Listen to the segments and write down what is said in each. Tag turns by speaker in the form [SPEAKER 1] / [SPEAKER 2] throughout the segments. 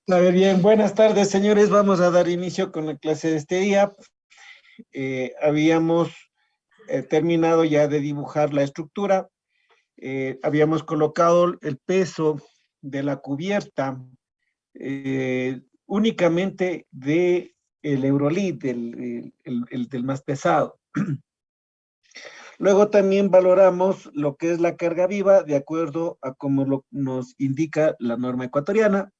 [SPEAKER 1] A ver, bien, buenas tardes, señores. Vamos a dar inicio con la clase de este día. Habíamos terminado ya de dibujar la estructura. Habíamos colocado el peso de la cubierta únicamente del Eurolit, del más pesado. Luego también valoramos lo que es la carga viva de acuerdo a como nos indica la norma ecuatoriana,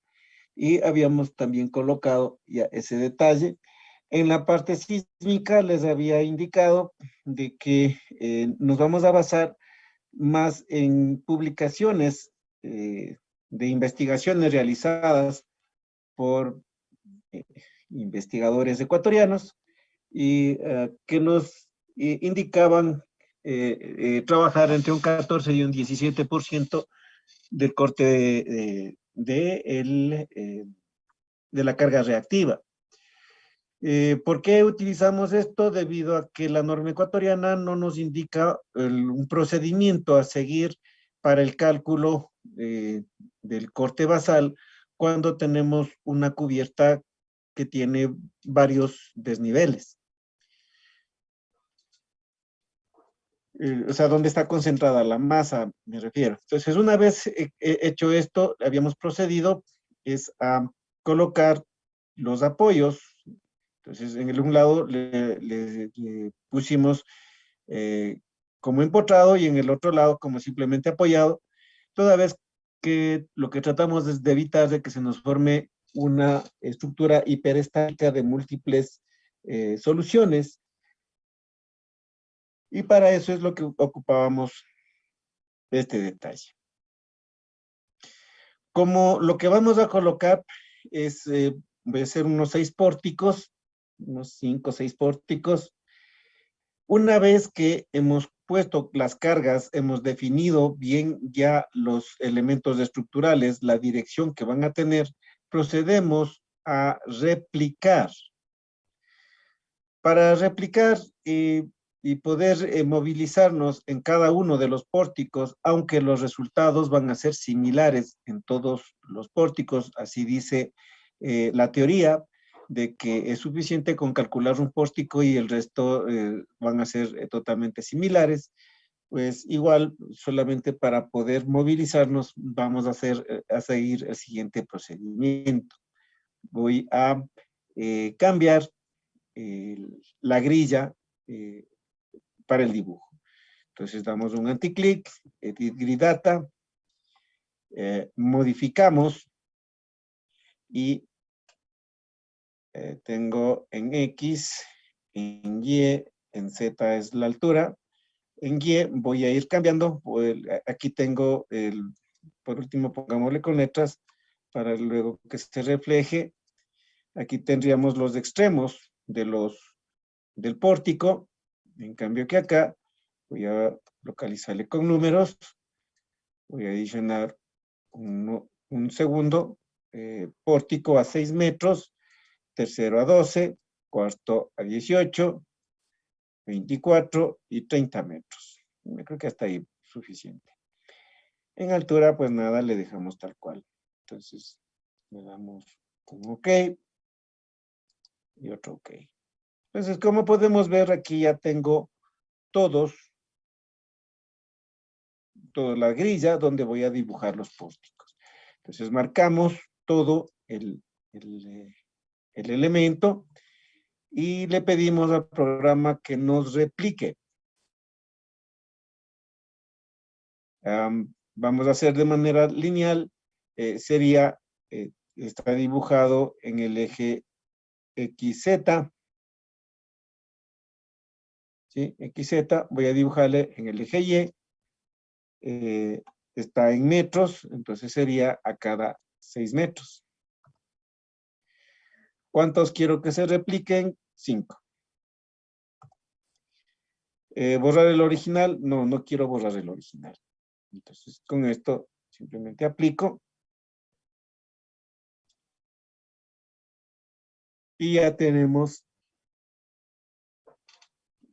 [SPEAKER 1] y habíamos también colocado ya ese detalle. En la parte sísmica les había indicado de que nos vamos a basar más en publicaciones de investigaciones realizadas por investigadores ecuatorianos y que nos indicaban trabajar entre un 14 y un 17% del corte de la carga reactiva. ¿Por qué utilizamos esto? Debido a que la norma ecuatoriana no nos indica un procedimiento a seguir para el cálculo del corte basal cuando tenemos una cubierta que tiene varios desniveles. O sea, ¿dónde está concentrada la masa? Me refiero. Entonces, una vez hecho esto, habíamos procedido es a colocar los apoyos. Entonces, en un lado le pusimos como empotrado y en el otro lado como simplemente apoyado, toda vez que lo que tratamos es de evitar de que se nos forme una estructura hiperestática de múltiples soluciones. Y para eso es lo que ocupábamos este detalle. Como lo que vamos a colocar es, voy a hacer unos 6 pórticos, unos 5 o 6 pórticos. Una vez que hemos puesto las cargas, hemos definido bien ya los elementos estructurales, la dirección que van a tener, procedemos a replicar. Para replicar y poder movilizarnos en cada uno de los pórticos, aunque los resultados van a ser similares en todos los pórticos, así dice la teoría, de que es suficiente con calcular un pórtico y el resto van a ser totalmente similares. Pues igual, solamente para poder movilizarnos, vamos a seguir el siguiente procedimiento. Voy a cambiar la grilla para el dibujo. Entonces damos un anticlic, edit grid data, modificamos y tengo en X, en Y, en Z es la altura. En Y voy a ir cambiando. Aquí tengo por último pongámosle con letras para luego que se refleje. Aquí tendríamos los extremos del pórtico. En cambio que acá voy a localizarle con números. Voy a adicionar un segundo pórtico a 6 metros, tercero a 12, cuarto a 18, 24 y 30 metros. Yo creo que hasta ahí es suficiente. En altura, pues nada, le dejamos tal cual. Entonces, le damos un OK y otro OK. Entonces, como podemos ver, aquí ya tengo toda la grilla donde voy a dibujar los pórticos. Entonces, marcamos todo el elemento y le pedimos al programa que nos replique. Vamos a hacer de manera lineal, está dibujado en el eje XZ, ¿sí? XZ, voy a dibujarle en el eje Y, está en metros, entonces sería a cada 6 metros. ¿Cuántos quiero que se repliquen? 5. ¿Borrar el original? No, no quiero borrar el original. Entonces, con esto simplemente aplico. Y ya tenemos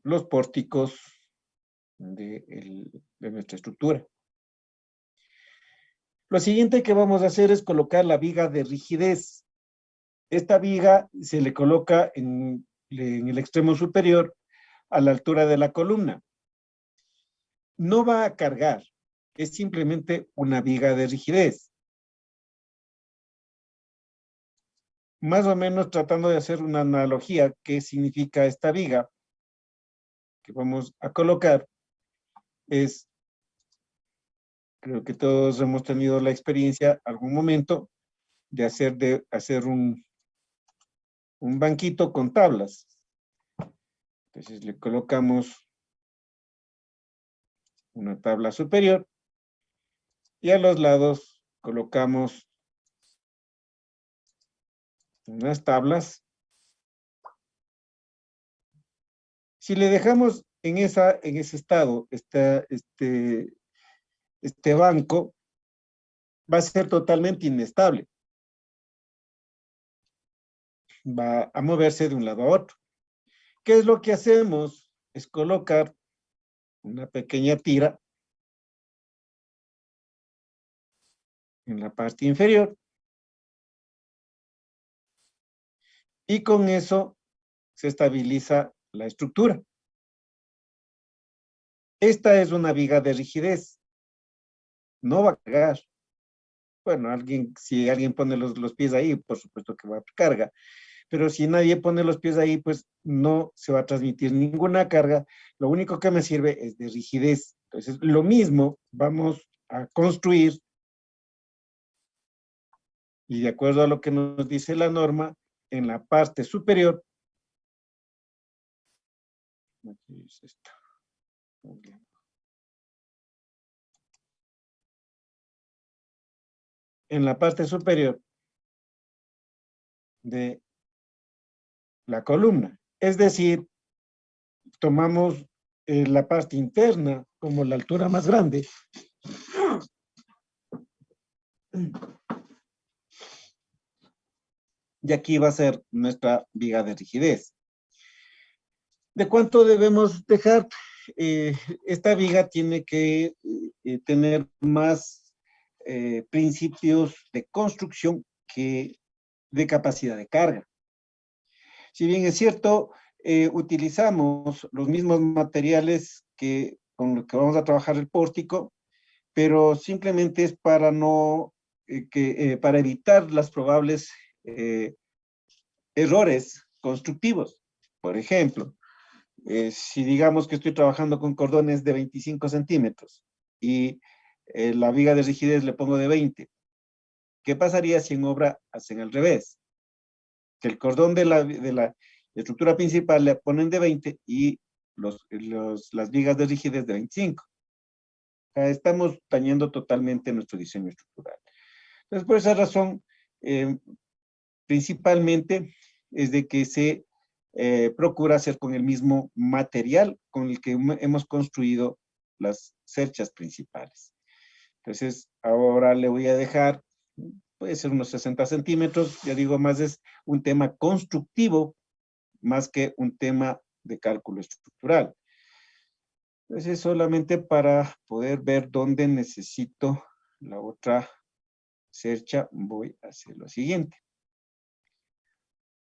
[SPEAKER 1] los pórticos de nuestra estructura. Lo siguiente que vamos a hacer es colocar la viga de rigidez. Esta viga se le coloca en el extremo superior a la altura de la columna. No va a cargar, es simplemente una viga de rigidez. Más o menos tratando de hacer una analogía, ¿qué significa esta viga que vamos a colocar? Es, creo que todos hemos tenido la experiencia algún momento de hacer un banquito con tablas. Entonces le colocamos una tabla superior y a los lados colocamos unas tablas. Si le dejamos en ese estado este banco, va a ser totalmente inestable. Va a moverse de un lado a otro. ¿Qué es lo que hacemos? Es colocar una pequeña tira en la parte inferior y con eso se estabiliza la estructura. Esta es una viga de rigidez. No va a cargar. Bueno, si alguien pone los pies ahí, por supuesto que va a carga. Pero si nadie pone los pies ahí, pues no se va a transmitir ninguna carga. Lo único que me sirve es de rigidez. Entonces, lo mismo vamos a construir, y de acuerdo a lo que nos dice la norma, en la parte superior, aquí es esto. En la parte superior de la columna. Es decir, tomamos la parte interna como la altura más grande. Y aquí va a ser nuestra viga de rigidez. ¿De cuánto debemos dejar? Esta viga tiene que tener más principios de construcción que de capacidad de carga. Si bien es cierto, utilizamos los mismos materiales con los que vamos a trabajar el pórtico, pero simplemente es para para evitar las probables errores constructivos. Por ejemplo, si digamos que estoy trabajando con cordones de 25 centímetros y la viga de rigidez le pongo de 20, ¿qué pasaría si en obra hacen al revés? Que el cordón de la estructura principal le ponen de 20 y las vigas de rigidez de 25. Estamos dañando totalmente nuestro diseño estructural. Entonces, por esa razón, principalmente es de que se procura hacer con el mismo material con el que hemos construido las cerchas principales. Entonces, ahora le voy a dejar, puede ser unos 60 centímetros, ya digo, más es un tema constructivo, más que un tema de cálculo estructural. Entonces, solamente para poder ver dónde necesito la otra cercha, voy a hacer lo siguiente.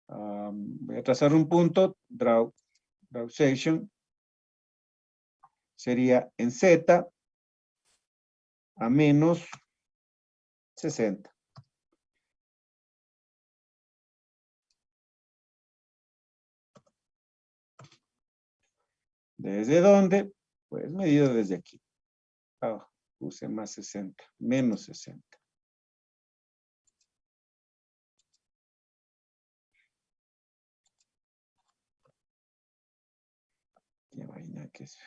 [SPEAKER 1] Voy a trazar un punto, draw section, sería en Z a menos 60. ¿Desde dónde? Pues medido desde aquí. Puse más 60, menos 60. Qué vaina que es.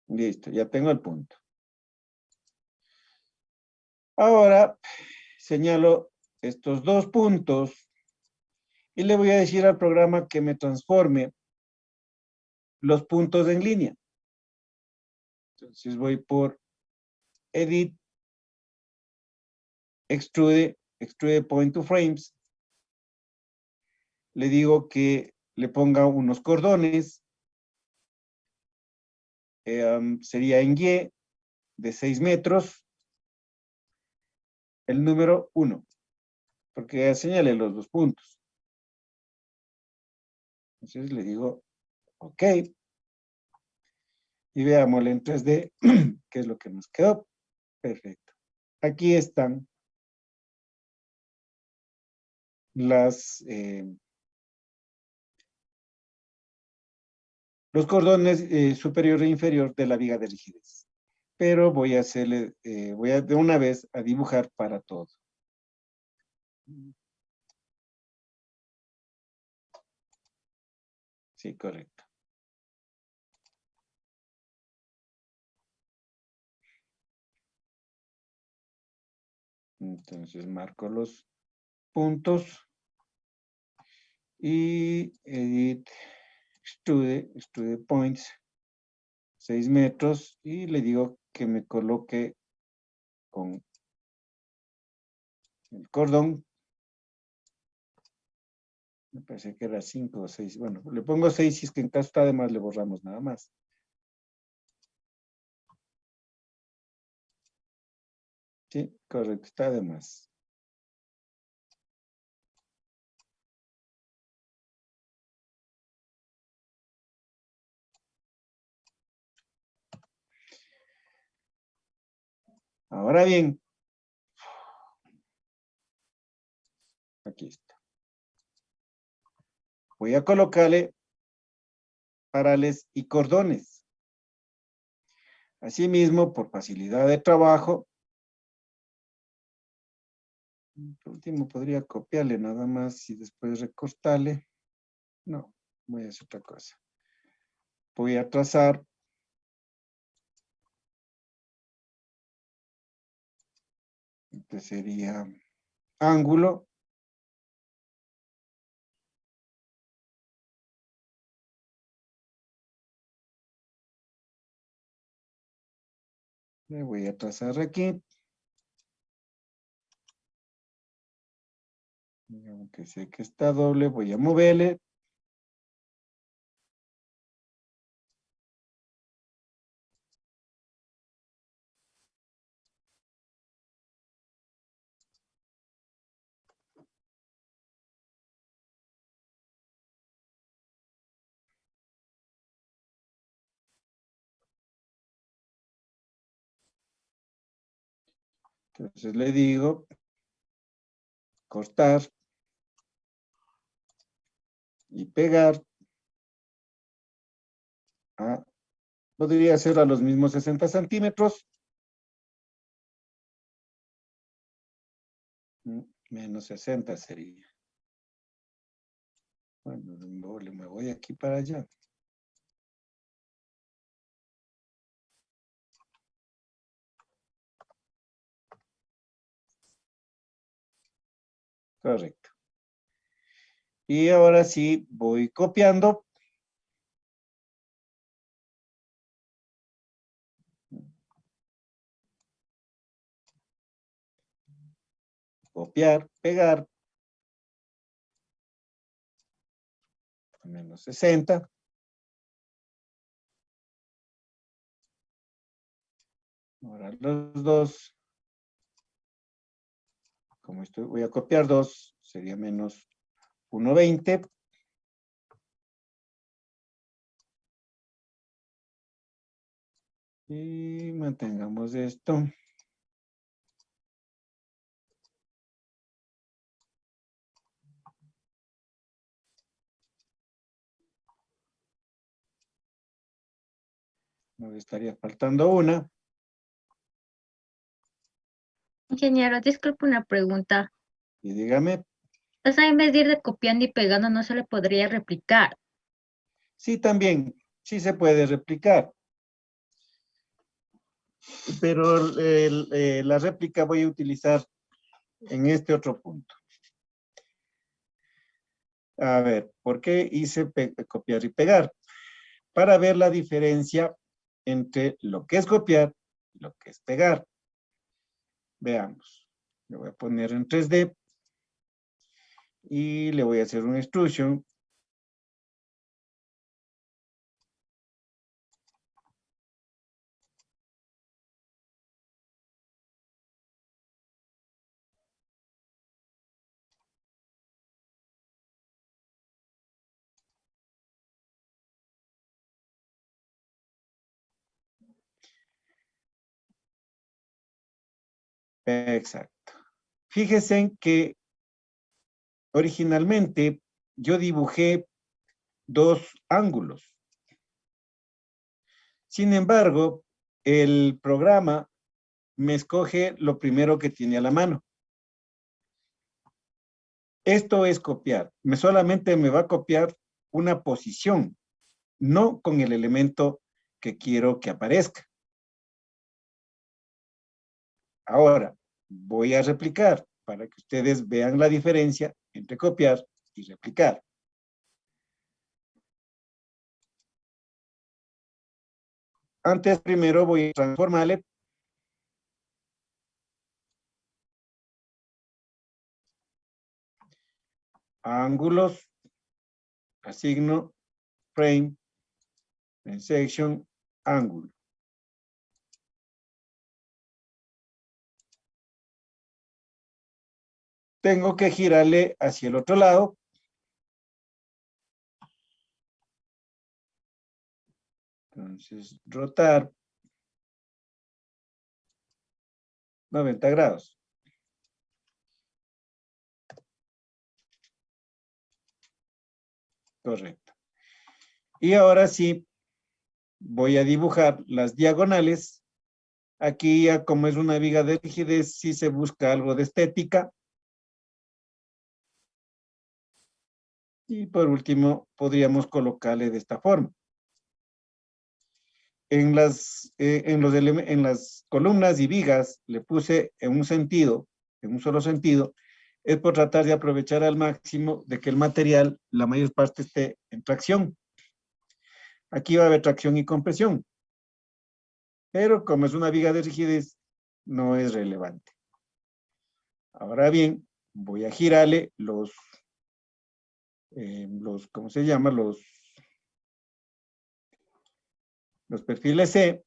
[SPEAKER 1] Listo, ya tengo el punto. Ahora señalo estos dos puntos y le voy a decir al programa que me transforme los puntos en línea. Entonces voy por Edit, Extrude Point to Frames. Le digo que le ponga unos cordones sería en Y de 6 metros el número 1, porque ya señalé los 2 puntos. Entonces le digo OK. Y veámosle en 3D qué es lo que nos quedó. Perfecto. Aquí están los cordones superior e inferior de la viga de rigidez. Pero voy a hacerle, voy a de una vez a dibujar para todo. Sí, correcto. Entonces marco los puntos y edit extrude points 6 metros y le digo que me coloque con el cordón. Me parece que era 5 o 6. Bueno, le pongo 6 si es que en caso está de más le borramos nada más. Sí, correcto, está de más. Ahora bien, aquí está. Voy a colocarle parales y cordones. Asimismo, por facilidad de trabajo, por último podría copiarle nada más y después recortarle. No, voy a hacer otra cosa. Voy a trazar este sería ángulo. Le voy a trazar aquí. Aunque sé que está doble, voy a moverle. Entonces le digo cortar y pegar. Podría ser a los mismos 60 centímetros. Menos 60 sería. Bueno, me voy aquí para allá. Correcto. Y ahora sí, voy copiando. Copiar, pegar. Menos 60. Ahora los dos. Como esto voy a copiar 2, sería menos 1,20. Y mantengamos esto. Nos estaría faltando una.
[SPEAKER 2] Ingeniero, disculpe una pregunta.
[SPEAKER 1] Y dígame,
[SPEAKER 2] O sea, en vez de ir de copiando y pegando, no se le podría replicar.
[SPEAKER 1] sí también, sí se puede replicar. Pero la réplica voy a utilizar en este otro punto. A ver, ¿por qué hice copiar y pegar? Para ver la diferencia entre lo que es copiar y lo que es pegar. Veamos. Le voy a poner en 3D y le voy a hacer un extrusion. Exacto. Fíjense en que originalmente yo dibujé dos ángulos. Sin embargo, el programa me escoge lo primero que tiene a la mano. Esto es copiar. Solamente me va a copiar una posición, no con el elemento que quiero que aparezca. Ahora, voy a replicar para que ustedes vean la diferencia entre copiar y replicar. Antes, primero voy a transformarle. Ángulos, asigno, frame, section, ángulo. Tengo que girarle hacia el otro lado. Entonces, rotar 90 grados. Correcto. Y ahora sí, voy a dibujar las diagonales. Aquí ya como es una viga de rigidez, sí se busca algo de estética. Y por último, podríamos colocarle de esta forma. En las columnas y vigas le puse en un sentido, en un solo sentido, es por tratar de aprovechar al máximo de que el material, la mayor parte esté en tracción. Aquí va a haber tracción y compresión. Pero como es una viga de rigidez, no es relevante. Ahora bien, voy a girarle ¿cómo se llama? Los perfiles C.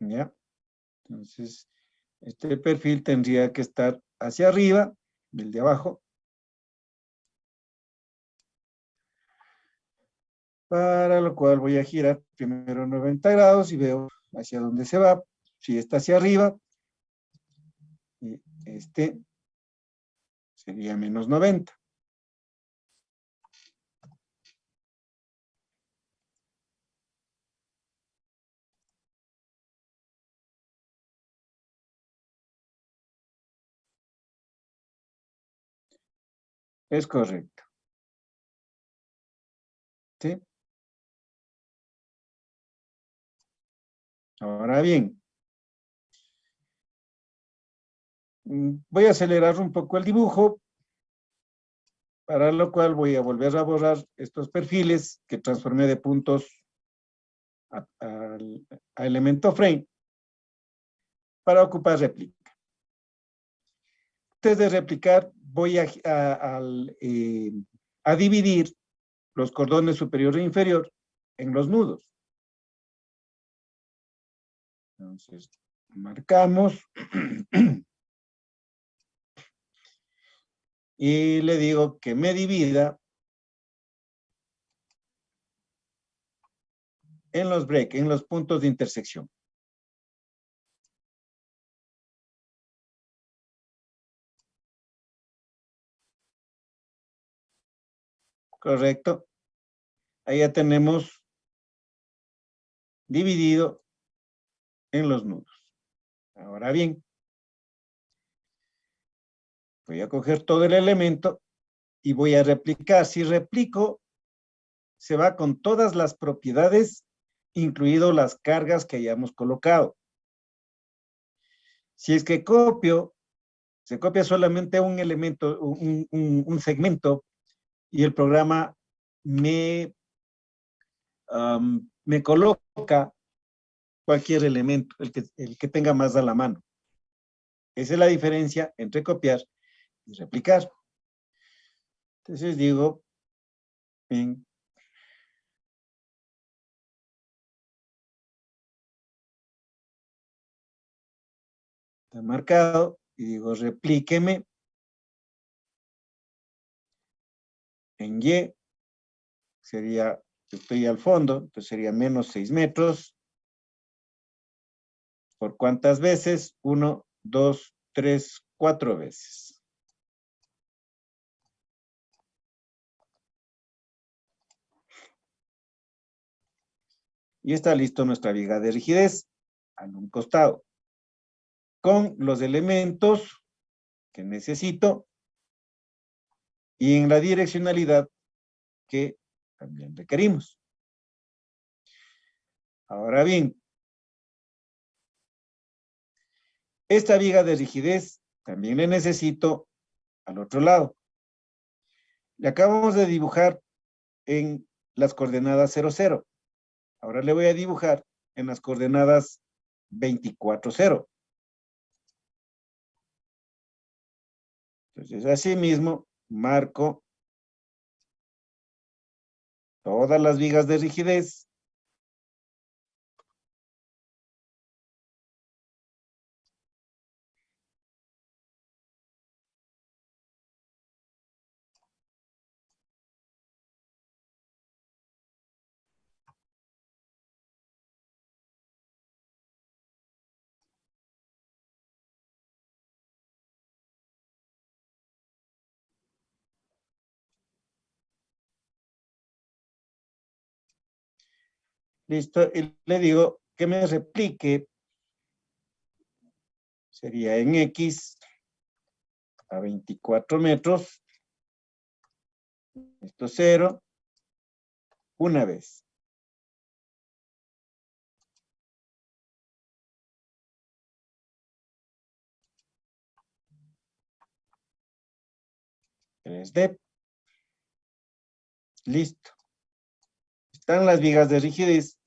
[SPEAKER 1] ¿Ya? Entonces, este perfil tendría que estar hacia arriba, el de abajo. Para lo cual voy a girar primero 90 grados y veo hacia dónde se va. Si está hacia arriba, y este sería menos 90. Es correcto. ¿Sí? Ahora bien, voy a acelerar un poco el dibujo, para lo cual voy a volver a borrar estos perfiles que transformé de puntos a elemento frame para ocupar réplica. Antes de replicar, voy a dividir los cordones superior e inferior en los nudos. Entonces, marcamos y le digo que me divida en los break, en los puntos de intersección. Correcto. Ahí ya tenemos dividido en los nudos. Ahora bien, voy a coger todo el elemento y voy a replicar. Si replico, se va con todas las propiedades, incluido las cargas que hayamos colocado. Si es que copio, se copia solamente un elemento, un segmento, y el programa me coloca cualquier elemento, el que tenga más a la mano. Esa es la diferencia entre copiar y replicar. Entonces digo, Bien. Está marcado y digo replíqueme en Y, sería, estoy al fondo, entonces sería menos 6 metros. ¿Por cuántas veces? 1, 2, 3, 4 veces. Y está listo nuestra viga de rigidez a un costado, con los elementos que necesito y en la direccionalidad que también requerimos. Ahora bien, esta viga de rigidez también le necesito al otro lado. Le acabamos de dibujar en las coordenadas 0, 0. Ahora le voy a dibujar en las coordenadas 24, 0. Entonces, así mismo, marco todas las vigas de rigidez. Listo, y le digo que me replique, sería en X a 24 metros, esto 0, una vez. D. Listo. Están las vigas de rigidez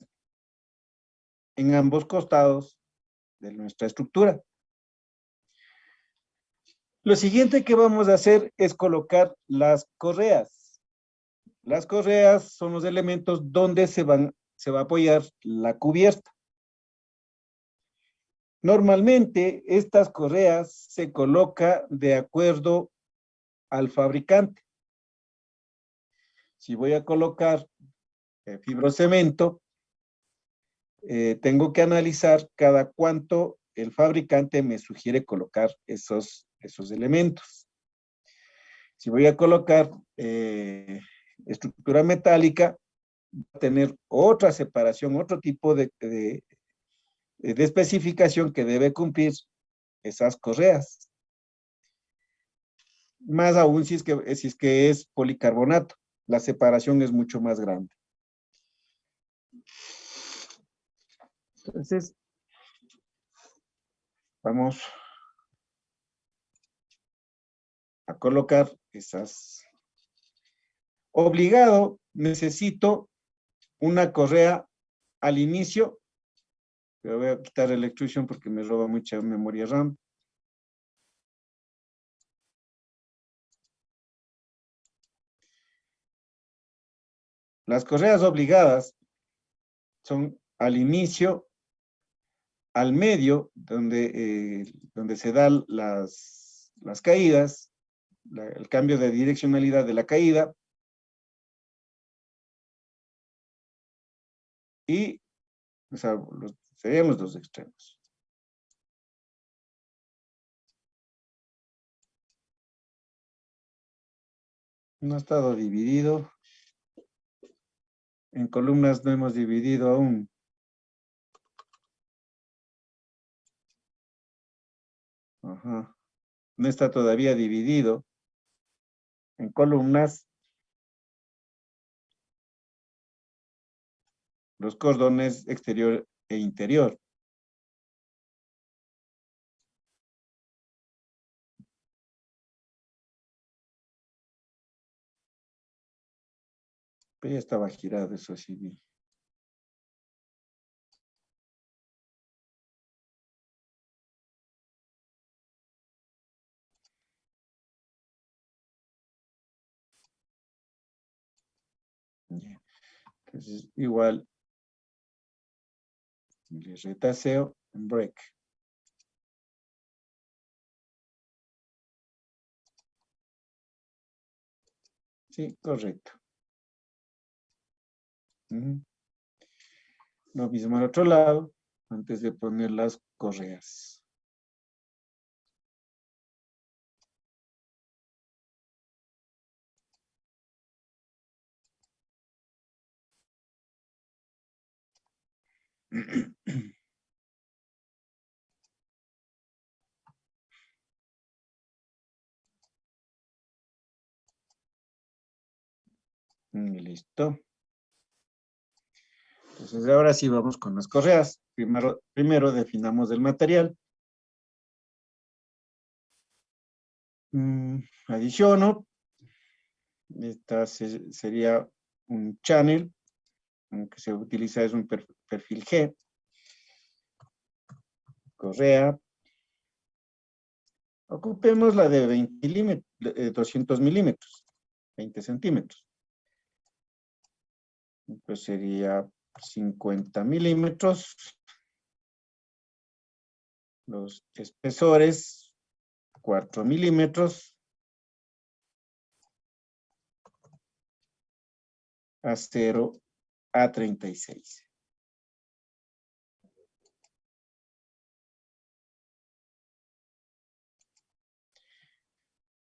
[SPEAKER 1] en ambos costados de nuestra estructura. Lo siguiente que vamos a hacer es colocar las correas. Las correas son los elementos donde se va a apoyar la cubierta. Normalmente estas correas se colocan de acuerdo al fabricante. Si voy a colocar fibrocemento, tengo que analizar cada cuánto el fabricante me sugiere colocar esos elementos. Si voy a colocar estructura metálica, va a tener otra separación, otro tipo de especificación que debe cumplir esas correas. Más aún si es que es policarbonato, la separación es mucho más grande. Entonces, vamos a colocar esas. Obligado, necesito una correa al inicio, pero voy a quitar el extrusion porque me roba mucha memoria RAM. Las correas obligadas son al inicio, al medio, donde se dan las caídas, el cambio de direccionalidad de la caída, y o sea, serían los dos extremos. No ha estado dividido. En columnas no hemos dividido aún. Ajá. No está todavía dividido en columnas los cordones exterior e interior. Pero ya estaba girado, eso sí vi. Ya. Entonces, igual, le retaseo en break. Sí, correcto. Ujú. Lo mismo al otro lado, antes de poner las correas. Y listo. Entonces ahora sí vamos con las correas. Primero definamos el material. Adiciono. Esta sería un channel. Que se utiliza es un perfil G. Correa. Ocupemos la de 200 milímetros. 20 centímetros. Pues sería 50 milímetros. Los espesores, 4 milímetros. Acero A36.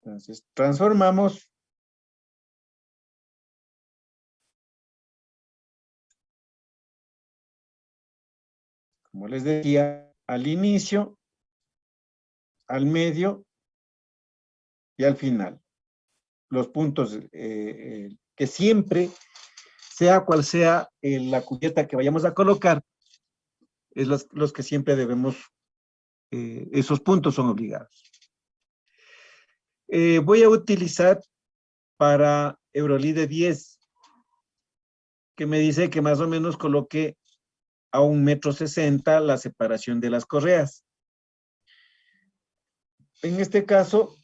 [SPEAKER 1] Entonces, transformamos. Como les decía, al inicio, al medio y al final. Los puntos que siempre, sea cual sea la cubierta que vayamos a colocar, es los que siempre debemos, esos puntos son obligados. Voy a utilizar para Eurolide 10, que me dice que más o menos coloque a 1,60 m la separación de las correas. En este caso,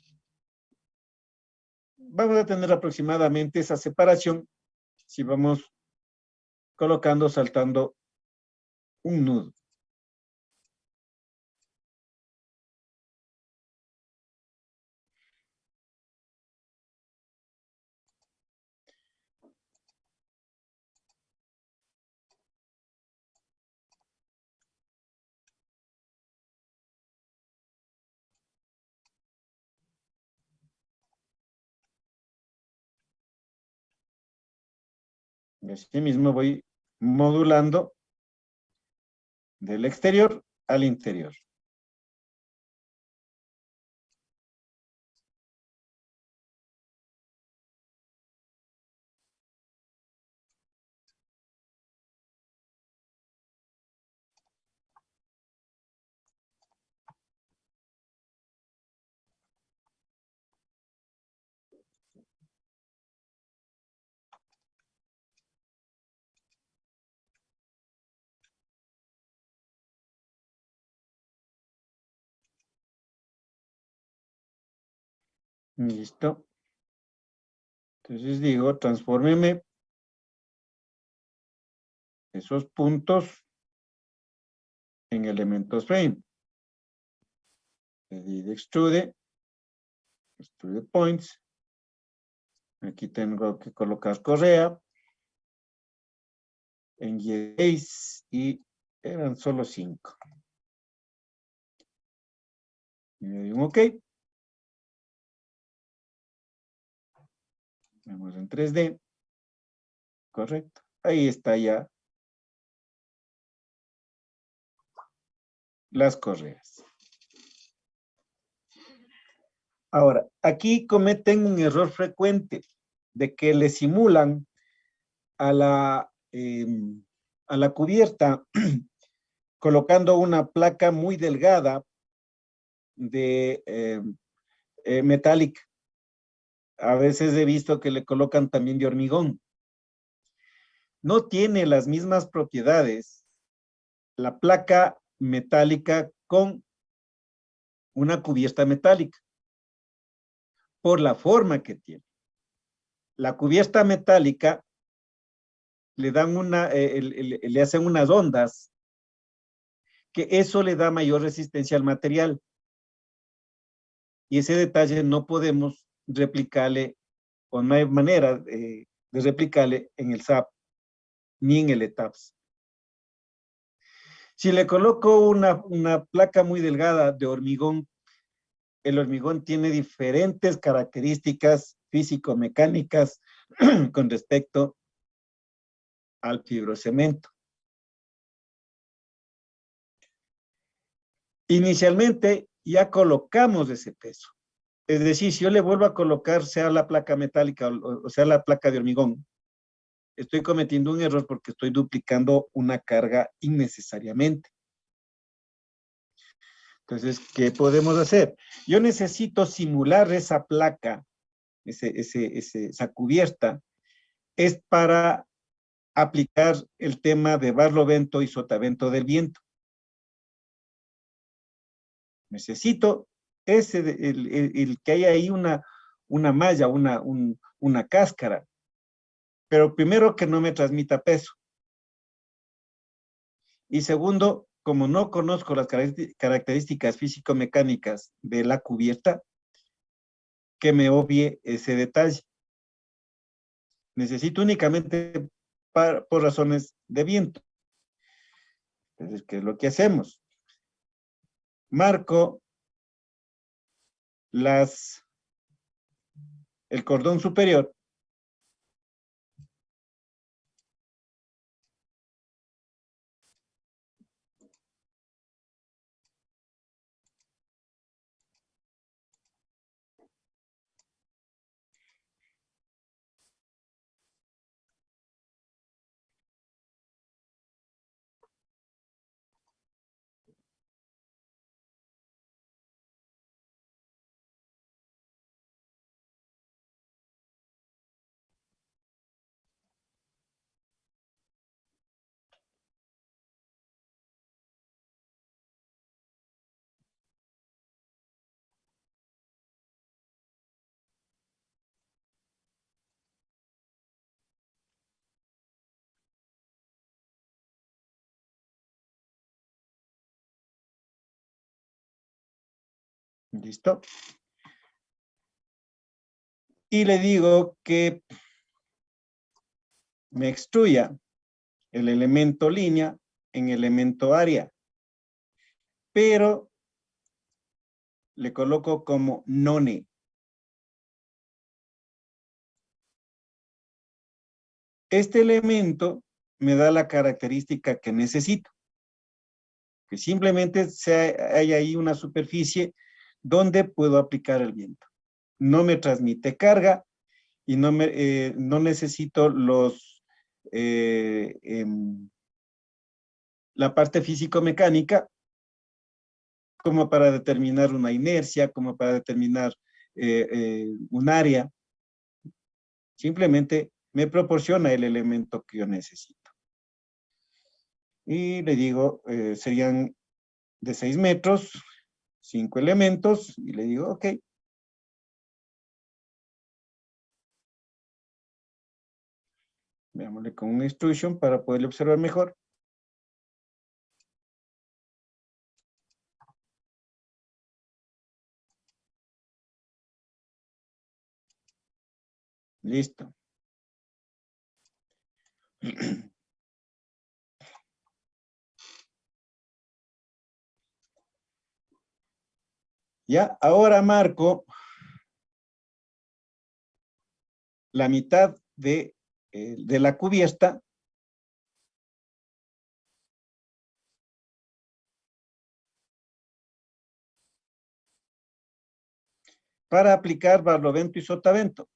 [SPEAKER 1] vamos a tener aproximadamente esa separación si vamos colocando, saltando un nudo. Y así mismo voy modulando del exterior al interior. Listo. Entonces digo, transfórmeme esos puntos en elementos frame. Le di de extrude points. Aquí tengo que colocar correa en Y6 y eran solo 5. Y le doy un OK. Vamos en 3D. Correcto. Ahí está ya las correas. Ahora, aquí cometen un error frecuente de que le simulan a la cubierta colocando una placa muy delgada de metálica. A veces he visto que le colocan también de hormigón. No tiene las mismas propiedades la placa metálica con una cubierta metálica por la forma que tiene. La cubierta metálica le dan le hacen unas ondas, que eso le da mayor resistencia al material. Y ese detalle no podemos replicarle, o no hay manera de replicarle en el SAP, ni en el ETAPS. Si le coloco una placa muy delgada de hormigón, el hormigón tiene diferentes características físico-mecánicas con respecto al fibrocemento. Inicialmente ya colocamos ese peso. Es decir, si yo le vuelvo a colocar, sea la placa metálica o sea la placa de hormigón, estoy cometiendo un error porque estoy duplicando una carga innecesariamente. Entonces, ¿qué podemos hacer? Yo necesito simular esa placa, esa cubierta, es para aplicar el tema de barlovento y sotavento del viento. Necesito el que haya ahí una malla, una cáscara, pero primero que no me transmita peso. Y segundo, como no conozco las características físico-mecánicas de la cubierta, que me obvie ese detalle. Necesito únicamente por razones de viento. Entonces, ¿qué es lo que hacemos? Marco el cordón superior ¿listo? Y le digo que me extruya el elemento línea en elemento área, pero le coloco como none. Este elemento me da la característica que necesito, que simplemente hay ahí una superficie donde puedo aplicar el viento. No me transmite carga y no necesito la parte físico-mecánica como para determinar una inercia, como para determinar un área. Simplemente me proporciona el elemento que yo necesito. Y le digo, serían de 6 metros, 5 elementos, y le digo, ok. Veámosle con un extrusion para poderle observar mejor. Listo. Ya, ahora marco la mitad de la cubierta para aplicar barlovento y sotavento.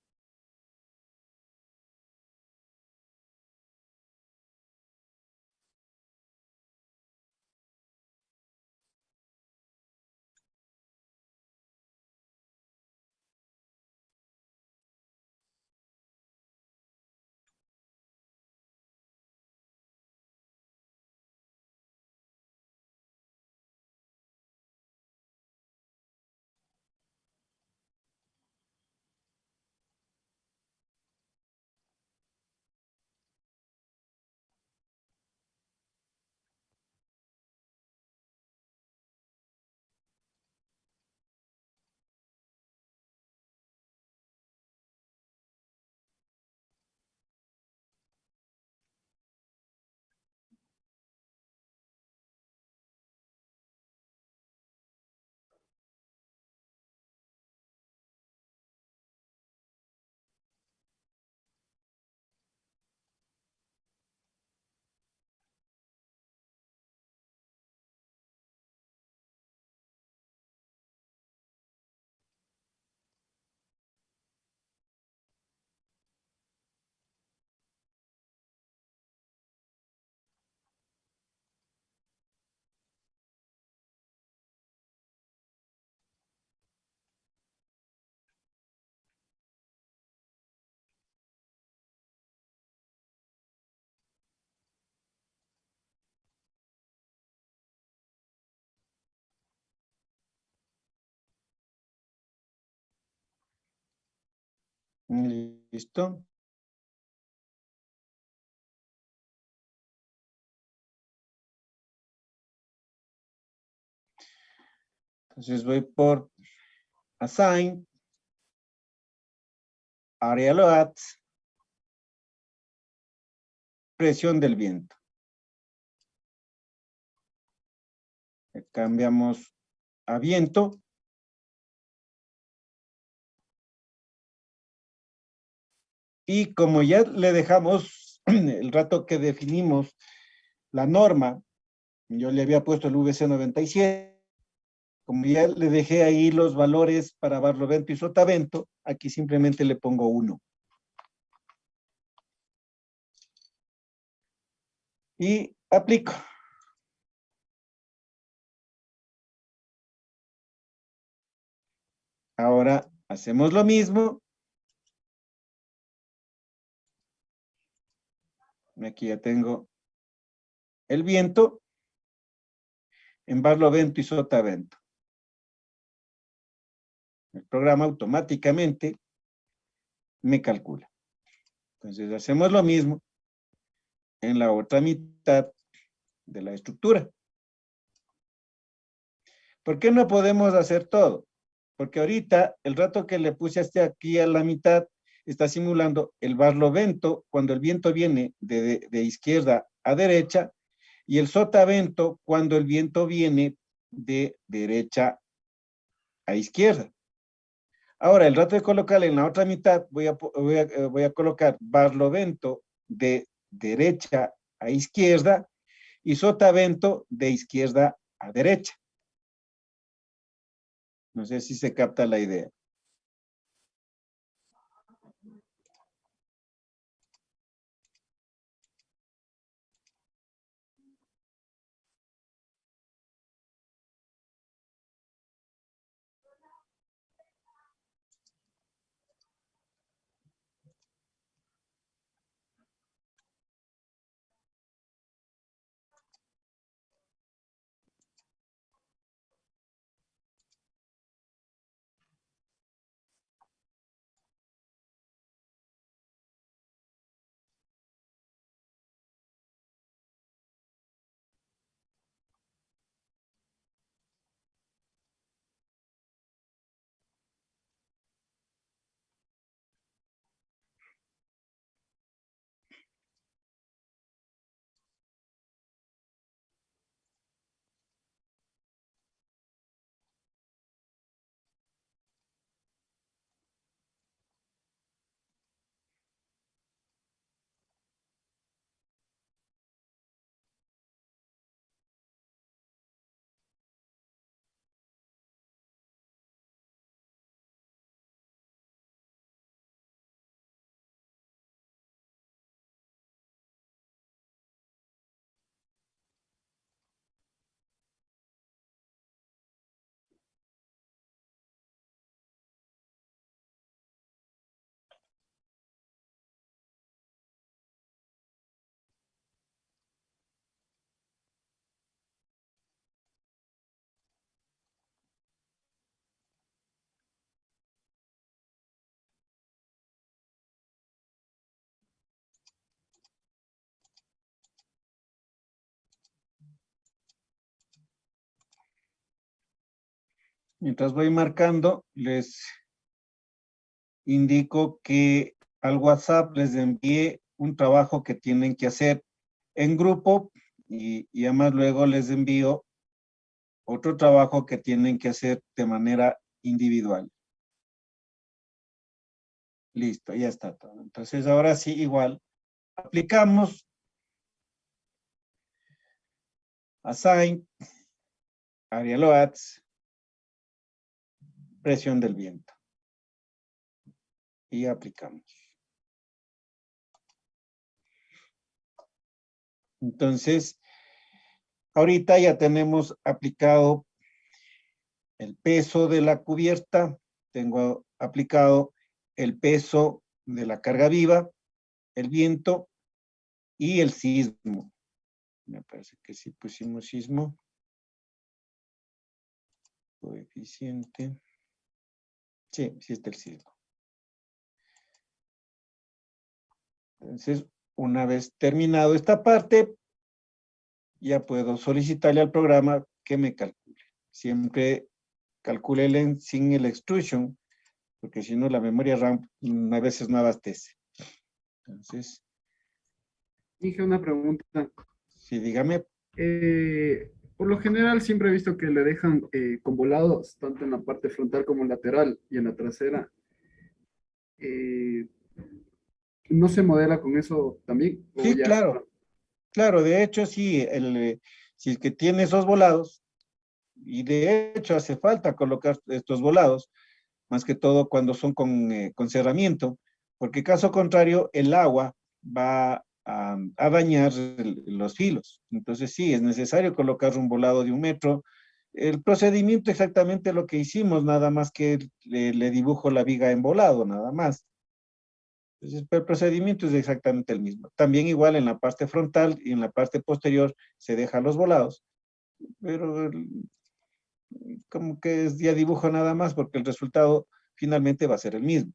[SPEAKER 1] Listo. Entonces voy por Assign, Area Load, presión del viento. Le cambiamos a viento. Y como ya le dejamos el rato que definimos la norma, yo le había puesto el VC 97, como ya le dejé ahí los valores para barlovento y sotavento, aquí simplemente le pongo 1. Y aplico. Ahora hacemos lo mismo. Aquí ya tengo el viento en barlovento y sotavento. El programa automáticamente me calcula. Entonces hacemos lo mismo en la otra mitad de la estructura. ¿Por qué no podemos hacer todo? Porque ahorita, el rato que le puse hasta aquí a la mitad, está simulando el barlovento cuando el viento viene de izquierda a derecha y el sotavento cuando el viento viene de derecha a izquierda. Ahora, el rato de colocar en la otra mitad, voy a colocar barlovento de derecha a izquierda y sotavento de izquierda a derecha. No sé si se capta la idea. Mientras voy marcando, les indico que al WhatsApp les envié un trabajo que tienen que hacer en grupo y además luego les envío otro trabajo que tienen que hacer de manera individual. Listo, ya está todo. Entonces ahora sí, igual, aplicamos Assign, Area Loads, presión del viento. Y aplicamos. Entonces, ahorita ya tenemos aplicado el peso de la cubierta, tengo aplicado el peso de la carga viva, el viento y el sismo. Me parece que sí pusimos sismo. Coeficiente. Sí, sí está el sismo. Entonces, una vez terminado esta parte, ya puedo solicitarle al programa que me calcule. Siempre calcule sin el extrusion, porque si no la memoria RAM a veces no abastece. Entonces,
[SPEAKER 3] Dije una pregunta.
[SPEAKER 1] sí, dígame.
[SPEAKER 3] Por lo general siempre he visto que le dejan con volados, tanto en la parte frontal como lateral y en la trasera. Eh, ¿No se modela con eso también? ¿O
[SPEAKER 1] Sí,
[SPEAKER 3] ya?
[SPEAKER 1] claro, claro, de hecho sí, si es que tiene esos volados, y de hecho hace falta colocar estos volados, más que todo cuando son con cerramiento, porque caso contrario el agua va a dañar los filos. Entonces sí, es necesario colocar un volado de 1 metro. El procedimiento exactamente lo que hicimos, nada más que le dibujo la viga en volado, nada más. Entonces, el procedimiento es exactamente el mismo. También igual en la parte frontal y en la parte posterior se dejan los volados, pero como que es ya dibujo nada más porque el resultado finalmente va a ser el mismo.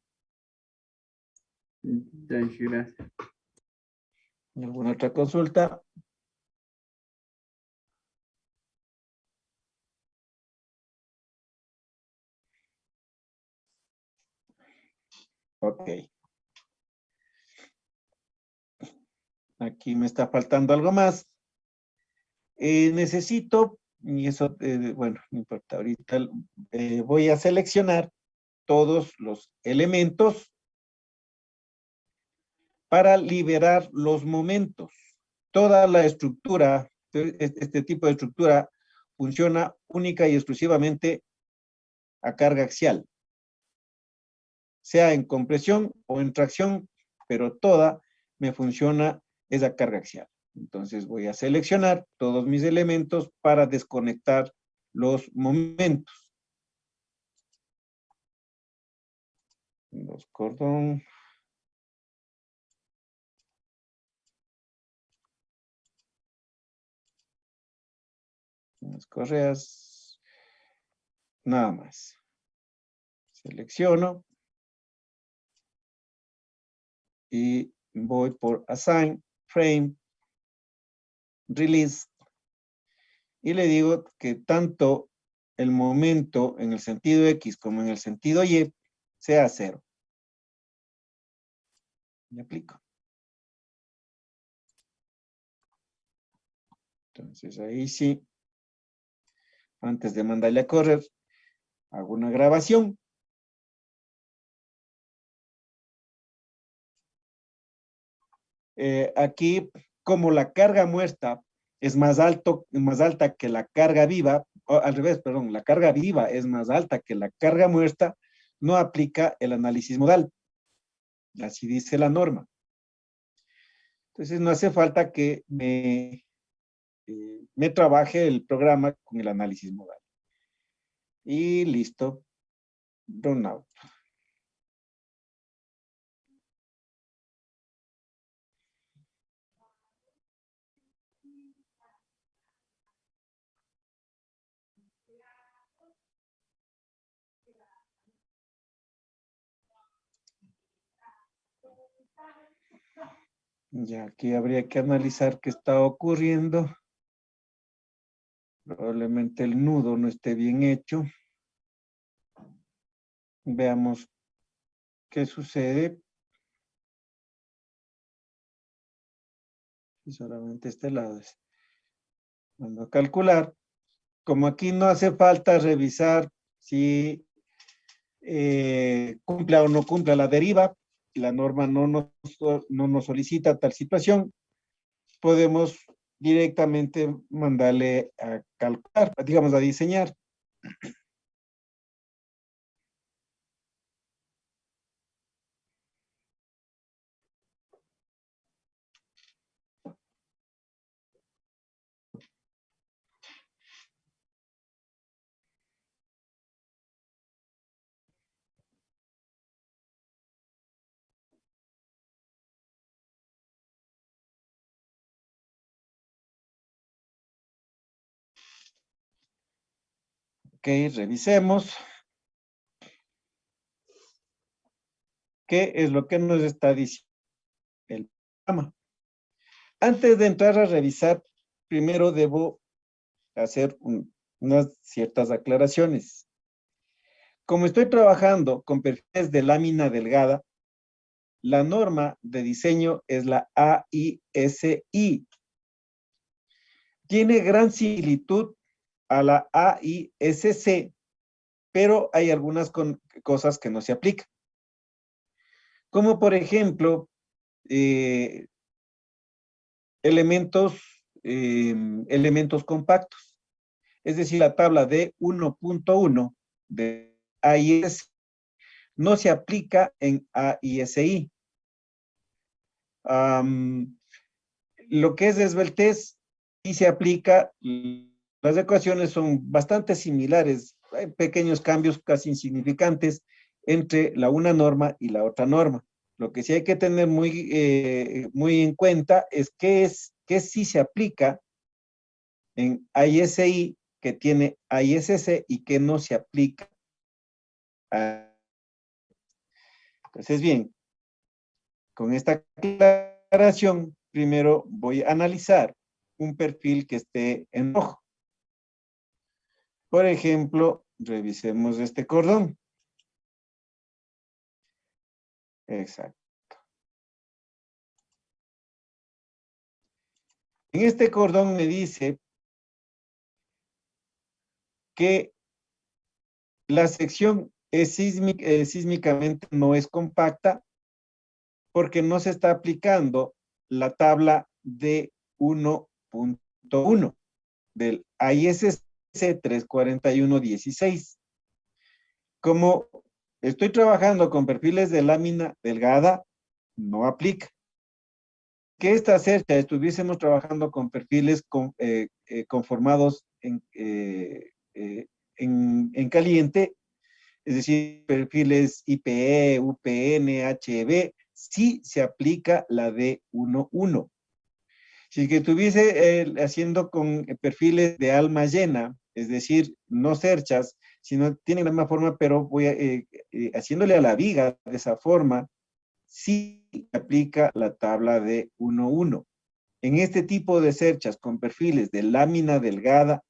[SPEAKER 3] Ya dije, gracias.
[SPEAKER 1] ¿Alguna otra consulta? Ok. Aquí me está faltando algo más. Necesito, y eso, bueno, no importa, ahorita voy a seleccionar todos los elementos para liberar los momentos. Toda la estructura, este tipo de estructura, funciona única y exclusivamente a carga axial, sea en compresión o en tracción, pero toda me funciona es a carga axial. Entonces voy a seleccionar todos mis elementos para desconectar los momentos. Los cordón. Las correas. Nada más. Selecciono. Y voy por Assign, Frame, Release. Y le digo que tanto el momento en el sentido X como en el sentido Y sea 0. Me aplico. Entonces ahí sí, antes de mandarle a correr, hago una grabación. Aquí, como la carga muerta es más alta que la carga viva, o al revés, perdón, la carga viva es más alta que la carga muerta, no aplica el análisis modal. Así dice la norma. Entonces no hace falta que me trabaje el programa con el análisis modal. Y listo. Run out. Ya aquí habría que analizar qué está ocurriendo. Probablemente el nudo no esté bien hecho. Veamos qué sucede. Y solamente este lado es. Vamos a calcular. Como aquí no hace falta revisar si cumple o no cumple la deriva, y la norma no nos solicita tal situación, podemos directamente mandarle a calcular, digamos a diseñar. Ok, revisemos. ¿Qué es lo que nos está diciendo? El Antes de entrar a revisar, primero debo hacer unas ciertas aclaraciones. Como estoy trabajando con perfiles de lámina delgada, la norma de diseño es la AISI. Tiene gran similitud a la AISC, pero hay algunas cosas que no se aplican. Como por ejemplo, elementos compactos. Es decir, la tabla de 1.1 de AIS no se aplica en AISI. Lo que es esbeltez sí se aplica. Las ecuaciones son bastante similares. Hay pequeños cambios casi insignificantes entre la una norma y la otra norma. Lo que sí hay que tener muy en cuenta es que sí se aplica en AISI, que tiene AISC y que no se aplica a... Entonces, bien, con esta aclaración, primero voy a analizar un perfil que esté en rojo. Por ejemplo, revisemos este cordón. Exacto. En este cordón me dice que la sección sísmicamente no es compacta porque no se está aplicando la tabla de 1.1 del ISC 34116. Como estoy trabajando con perfiles de lámina delgada, no aplica. Que esta cercha estuviésemos trabajando con perfiles conformados en caliente, es decir, perfiles IPE, UPN, HB, sí se aplica la de 1.1. Si que estuviese haciendo con perfiles de alma llena, es decir, no cerchas, sino tienen la misma forma, pero voy haciéndole a la viga de esa forma, sí aplica la tabla de 1.1. En este tipo de cerchas con perfiles de lámina delgada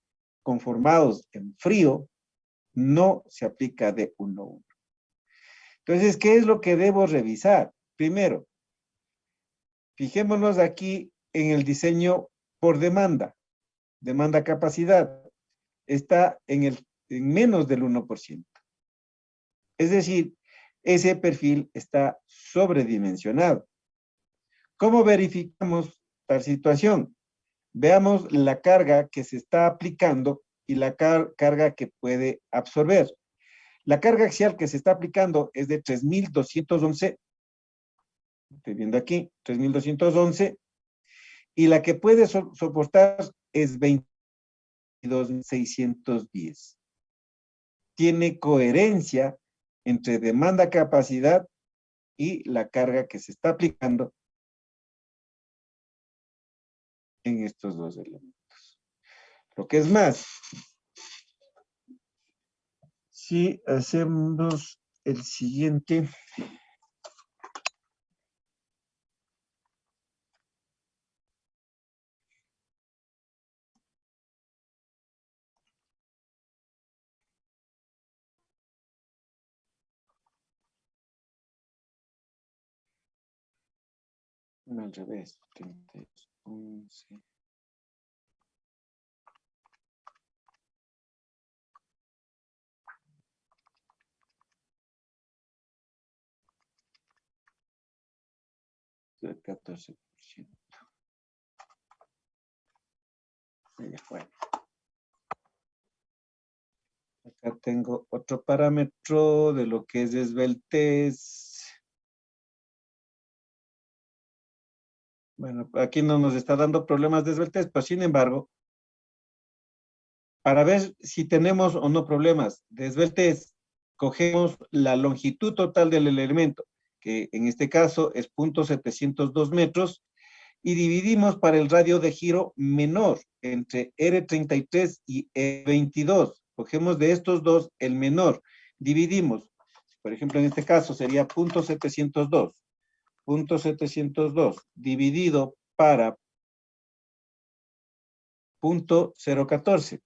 [SPEAKER 1] conformados en frío, no se aplica de 1.1. Entonces, ¿qué es lo que debo revisar? Primero, fijémonos aquí en el diseño por demanda capacidad. Está en menos del 1%. Es decir, ese perfil está sobredimensionado. ¿Cómo verificamos tal situación? Veamos la carga que se está aplicando y la carga que puede absorber. La carga axial que se está aplicando es de 3.211. Estoy viendo aquí, 3.211. Y la que puede soportar es 22.610. Tiene coherencia entre demanda-capacidad y la carga que se está aplicando en estos dos elementos. Lo que es más, si hacemos el siguiente, al revés, 11. Del 14%. Ahí fue. Acá tengo otro parámetro de lo que es esbeltez. Bueno, aquí no nos está dando problemas de esbeltez, pero sin embargo, para ver si tenemos o no problemas de esbeltez, cogemos la longitud total del elemento, que en este caso es 0.702 metros, y dividimos para el radio de giro menor entre R33 y E22. Cogemos de estos dos el menor, dividimos, por ejemplo en este caso sería 0.702 .702 dividido para .014.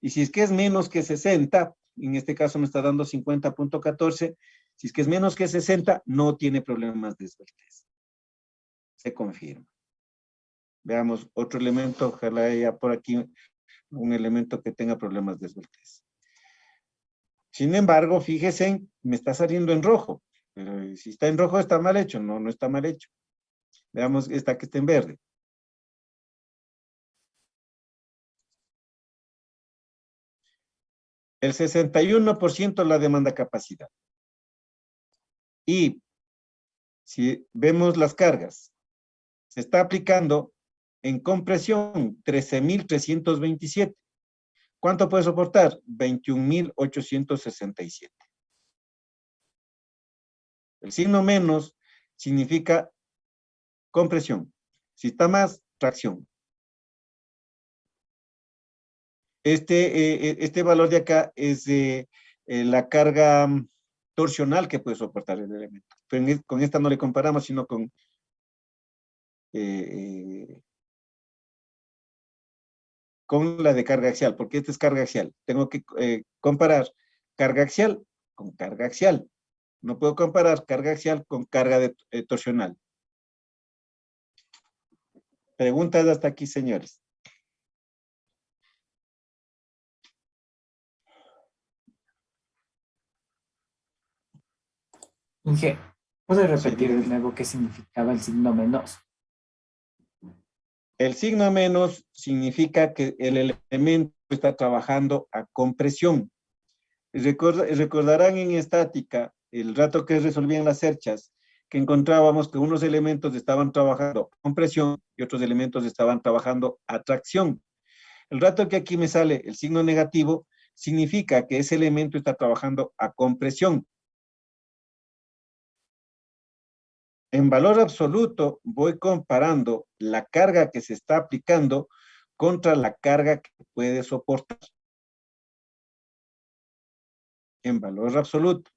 [SPEAKER 1] Y si es que es menos que 60, en este caso me está dando 50.14, si es que es menos que 60, no tiene problemas de esbeltez. Se confirma. Veamos otro elemento, ojalá haya por aquí un elemento que tenga problemas de esbeltez. Sin embargo, fíjense, me está saliendo en rojo. Pero si está en rojo, ¿está mal hecho? No, no está mal hecho. Veamos esta que está en verde. El 61% la demanda capacidad. Y si vemos las cargas, se está aplicando en compresión 13.327. ¿Cuánto puede soportar? 21.867. El signo menos significa compresión. Si está más, tracción. Este valor de acá es la carga torsional que puede soportar el elemento. Pero con esta no le comparamos, sino con la de carga axial, porque esta es carga axial. Tengo que comparar carga axial con carga axial. No puedo comparar carga axial con carga torsional. Preguntas hasta aquí, señores.
[SPEAKER 4] Inge, ¿puedes
[SPEAKER 1] Sí,
[SPEAKER 4] repetir de
[SPEAKER 1] dígame.
[SPEAKER 4] nuevo qué significaba el signo menos?
[SPEAKER 1] El signo menos significa que el elemento está trabajando a compresión. Recordarán en estática, el rato que resolvían las cerchas, que encontrábamos que unos elementos estaban trabajando con presión y otros elementos estaban trabajando a tracción. El rato que aquí me sale el signo negativo, significa que ese elemento está trabajando a compresión. En valor absoluto, voy comparando la carga que se está aplicando contra la carga que puede soportar. En valor absoluto.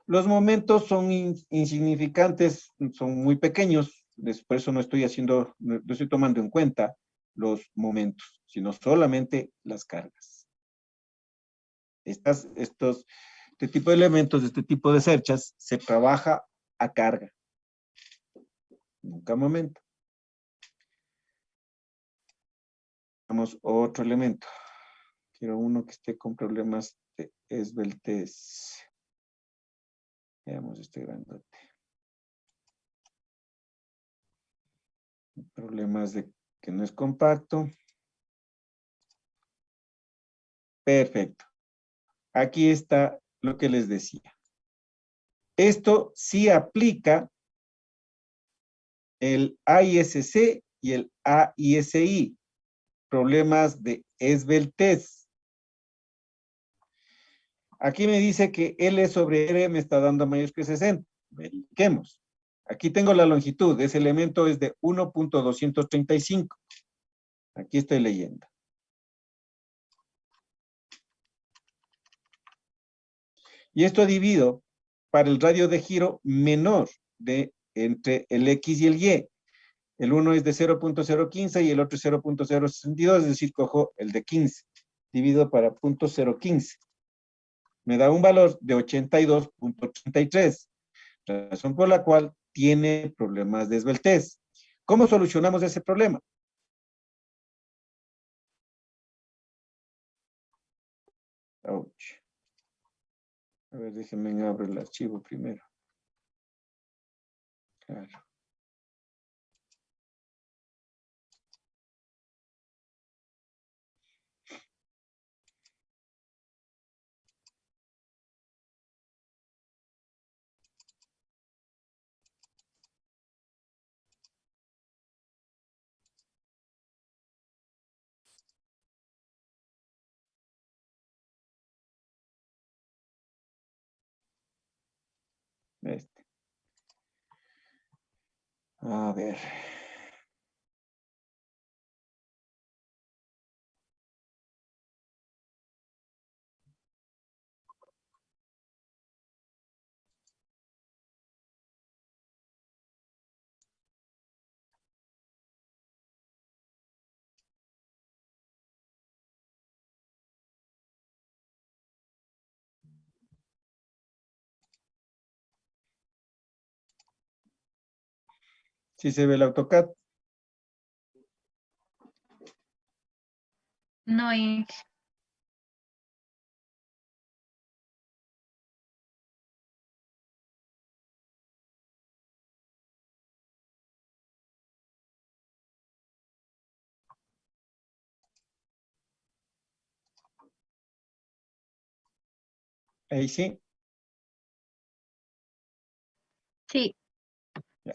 [SPEAKER 1] Los momentos son insignificantes, son muy pequeños, por eso no estoy tomando en cuenta los momentos, sino solamente las cargas. Este tipo de elementos, este tipo de cerchas, se trabaja a carga, nunca a momento. Vamos otro elemento. Quiero uno que esté con problemas de esbeltez. Veamos este grandote. Problemas de que no es compacto. Perfecto. Aquí está lo que les decía. Esto sí aplica el AISC y el AISI. Problemas de esbeltez. Aquí me dice que L sobre R me está dando mayor que 60. Verifiquemos. Aquí tengo la longitud. Ese elemento es de 1.235. Aquí estoy leyendo. Y esto divido para el radio de giro menor de entre el X y el Y. El uno es de 0.015 y el otro es 0.062, es decir, cojo el de 15. Divido para 0.015. Me da un valor de 82.83. Razón por la cual tiene problemas de esbeltez. ¿Cómo solucionamos ese problema? Ouch. A ver, déjenme abrir el archivo primero. Claro. Este. A ver. ¿Sí se ve el AutoCAD?
[SPEAKER 2] No,
[SPEAKER 1] Ahí sí.
[SPEAKER 2] sí,
[SPEAKER 1] Ya.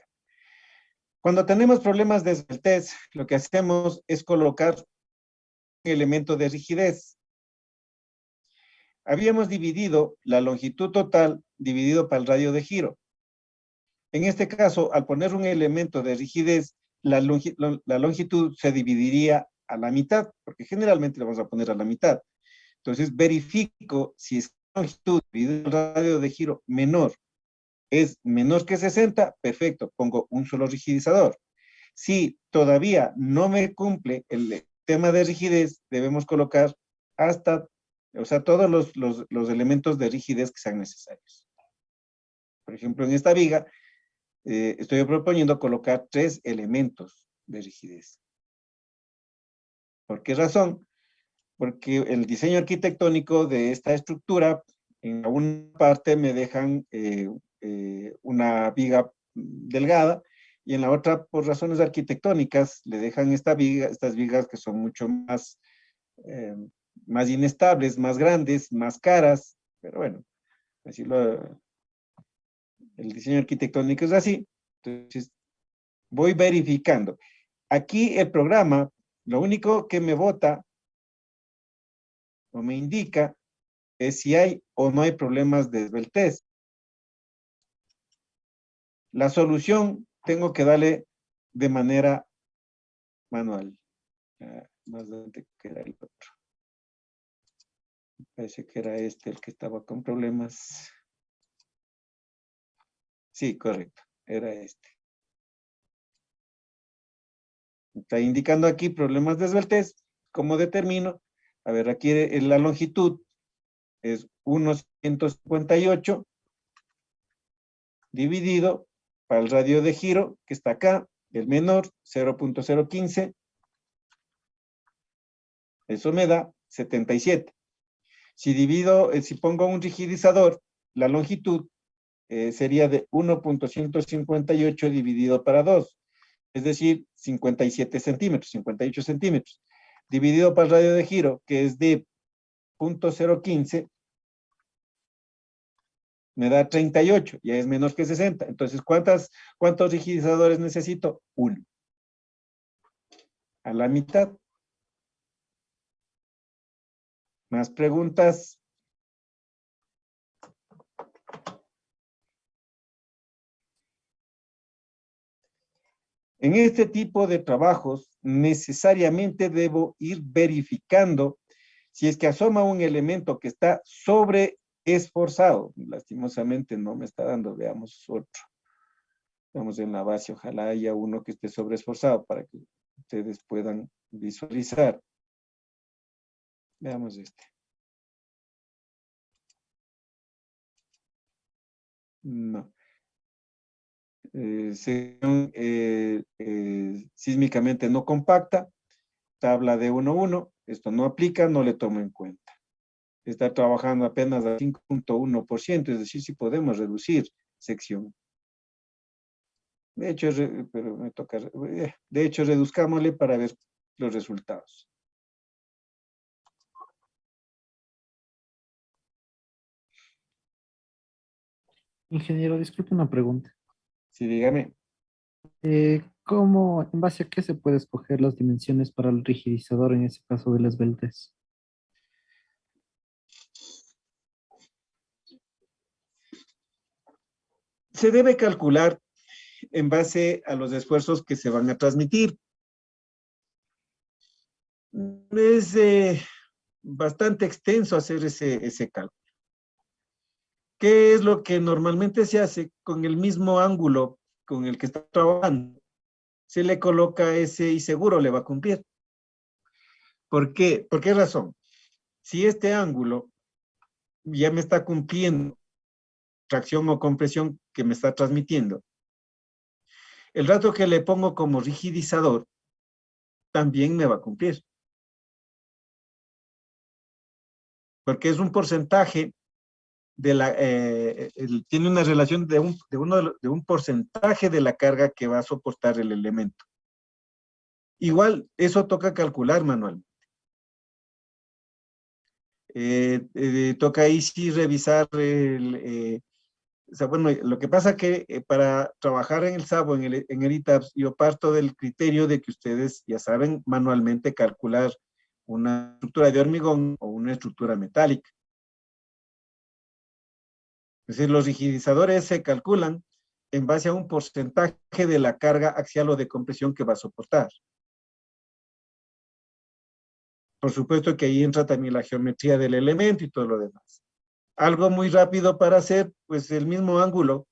[SPEAKER 1] Cuando tenemos problemas de esbeltez, lo que hacemos es colocar un elemento de rigidez. Habíamos dividido la longitud total dividido para el radio de giro. En este caso, al poner un elemento de rigidez, la longitud se dividiría a la mitad, porque generalmente le vamos a poner a la mitad. Entonces, verifico si es longitud dividido el radio de giro menor es menor que 60, perfecto, pongo un solo rigidizador. Si todavía no me cumple el tema de rigidez, debemos colocar hasta, o sea, todos los elementos de rigidez que sean necesarios. Por ejemplo, en esta viga, estoy proponiendo colocar 3 elementos de rigidez. ¿Por qué razón? Porque el diseño arquitectónico de esta estructura, en una parte me dejan una viga delgada, y en la otra, por razones arquitectónicas, le dejan estas vigas que son mucho eh, más inestables, más grandes, más caras, pero bueno, decirlo, el diseño arquitectónico es así. Entonces, voy verificando. Aquí el programa, lo único que me bota o me indica es si hay o no hay problemas de esbeltez. La solución tengo que darle de manera manual. Más adelante que era el otro. Parece que era este el que estaba con problemas. Sí, correcto. Era este. Está indicando aquí problemas de esbeltez. ¿Cómo determino? A ver, aquí la longitud es 1,158 dividido para el radio de giro que está acá, el menor, 0,015. Eso me da 77. Si pongo un rigidizador, la longitud sería de 1,158 dividido para 2, es decir, 57 centímetros, 58 centímetros. Dividido para el radio de giro, que es de 0,015, me da 38, ya es menor que 60. Entonces, ¿cuántos rigidizadores necesito? Uno. A la mitad. ¿Más preguntas? En este tipo de trabajos, necesariamente debo ir verificando si es que asoma un elemento que está sobreesforzado. Lastimosamente no me está dando, veamos otro. Vamos en la base, ojalá haya uno que esté sobreesforzado para que ustedes puedan visualizar. Veamos este. No. Sección sísmicamente no compacta, tabla de 1,1, esto no aplica, no le tomo en cuenta. Está trabajando apenas a 5,1%, es decir, si podemos reducir sección. De hecho, pero me toca, de hecho, reduzcámosle para ver los resultados.
[SPEAKER 5] Ingeniero, disculpe una pregunta.
[SPEAKER 1] Sí, dígame.
[SPEAKER 5] ¿Cómo, en base a qué se puede escoger las dimensiones para el rigidizador en ese caso de las esbeltez?
[SPEAKER 1] Se debe calcular en base a los esfuerzos que se van a transmitir. Es bastante extenso hacer ese cálculo. ¿Qué es lo que normalmente se hace con el mismo ángulo con el que está trabajando? Se le coloca ese y seguro le va a cumplir. ¿Por qué? ¿Por qué razón? Si este ángulo ya me está cumpliendo tracción o compresión que me está transmitiendo, el rato que le pongo como rigidizador, también me va a cumplir. Porque es un porcentaje de la, tiene una relación de un porcentaje de la carga que va a soportar el elemento. Igual, eso toca calcular manualmente. Toca ahí sí revisar o sea, bueno, lo que pasa que para trabajar en el SABO, en el ITAPS, yo parto del criterio de que ustedes ya saben manualmente calcular una estructura de hormigón o una estructura metálica. Es decir, los rigidizadores se calculan en base a un porcentaje de la carga axial o de compresión que va a soportar. Por supuesto que ahí entra también la geometría del elemento y todo lo demás. Algo muy rápido para hacer, pues el mismo ángulo,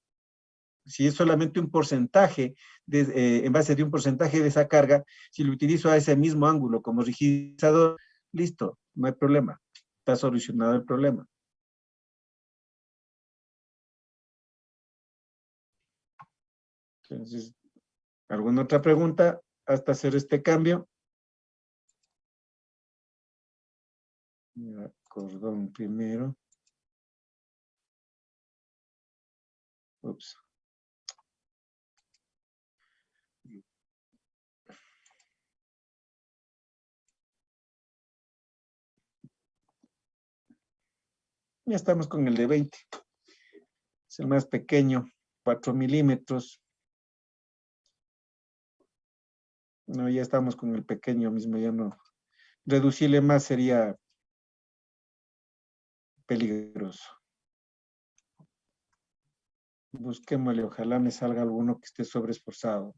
[SPEAKER 1] si es solamente un porcentaje, en base de un porcentaje de esa carga, si lo utilizo a ese mismo ángulo como rigidizador, listo, no hay problema, está solucionado el problema. Entonces, ¿alguna otra pregunta hasta hacer este cambio? Cordón primero. Ups. Ya estamos con el de 20. Es el más pequeño, 4 milímetros. No, ya estamos con el pequeño mismo, ya no. Reducirle más sería peligroso. Busquémosle, ojalá me salga alguno que esté sobreesforzado.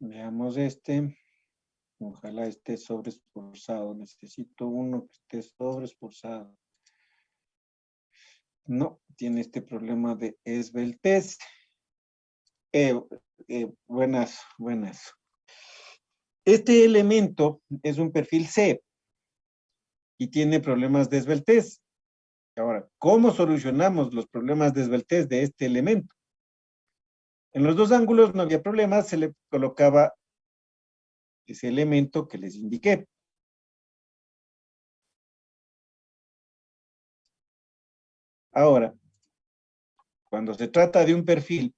[SPEAKER 1] Veamos este. Ojalá esté sobreesforzado. Necesito uno que esté sobreesforzado. No, tiene este problema de esbeltez. Buenas. Este elemento es un perfil C y tiene problemas de esbeltez. Ahora, ¿cómo solucionamos los problemas de esbeltez de este elemento? En los dos ángulos no había problema, se le colocaba ese elemento que les indiqué. Ahora, cuando se trata de un perfil,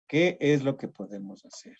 [SPEAKER 1] ¿qué es lo que podemos hacer?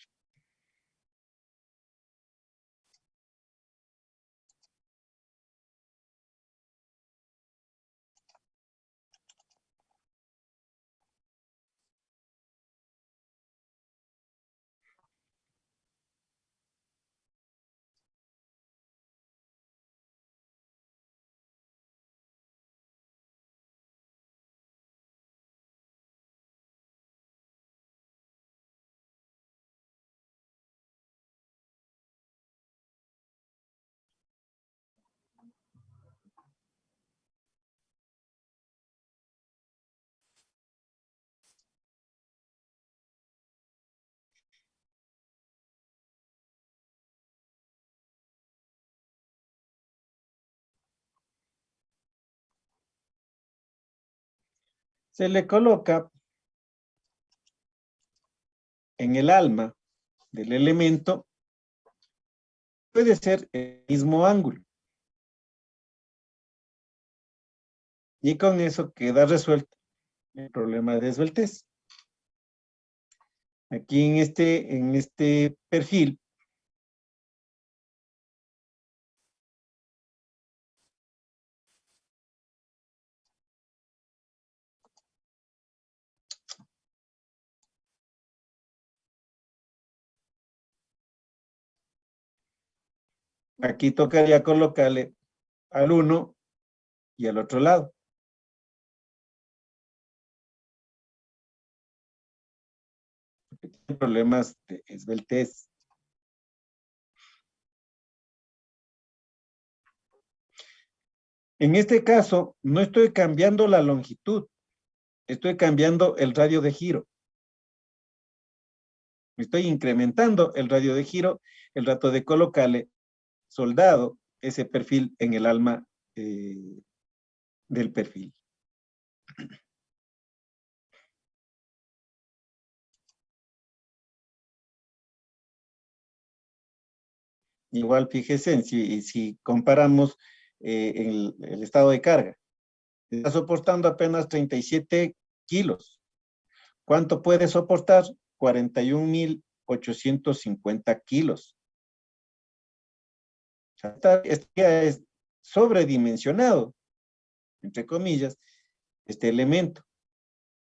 [SPEAKER 1] Se le coloca en el alma del elemento, puede ser el mismo ángulo. Y con eso queda resuelto el problema de esbeltez. Aquí en este perfil, aquí tocaría colocarle al 1 y al otro lado. Porque tiene problemas de esbeltez. En este caso, no estoy cambiando la longitud, estoy cambiando el radio de giro. Estoy incrementando el radio de giro, el rato de colocarle soldado ese perfil en el alma del perfil. Igual, fíjese, si comparamos el estado de carga, está soportando apenas 37 kilos. ¿Cuánto puede soportar? 41.850 kilos. O sea, ya es sobredimensionado, entre comillas, este elemento.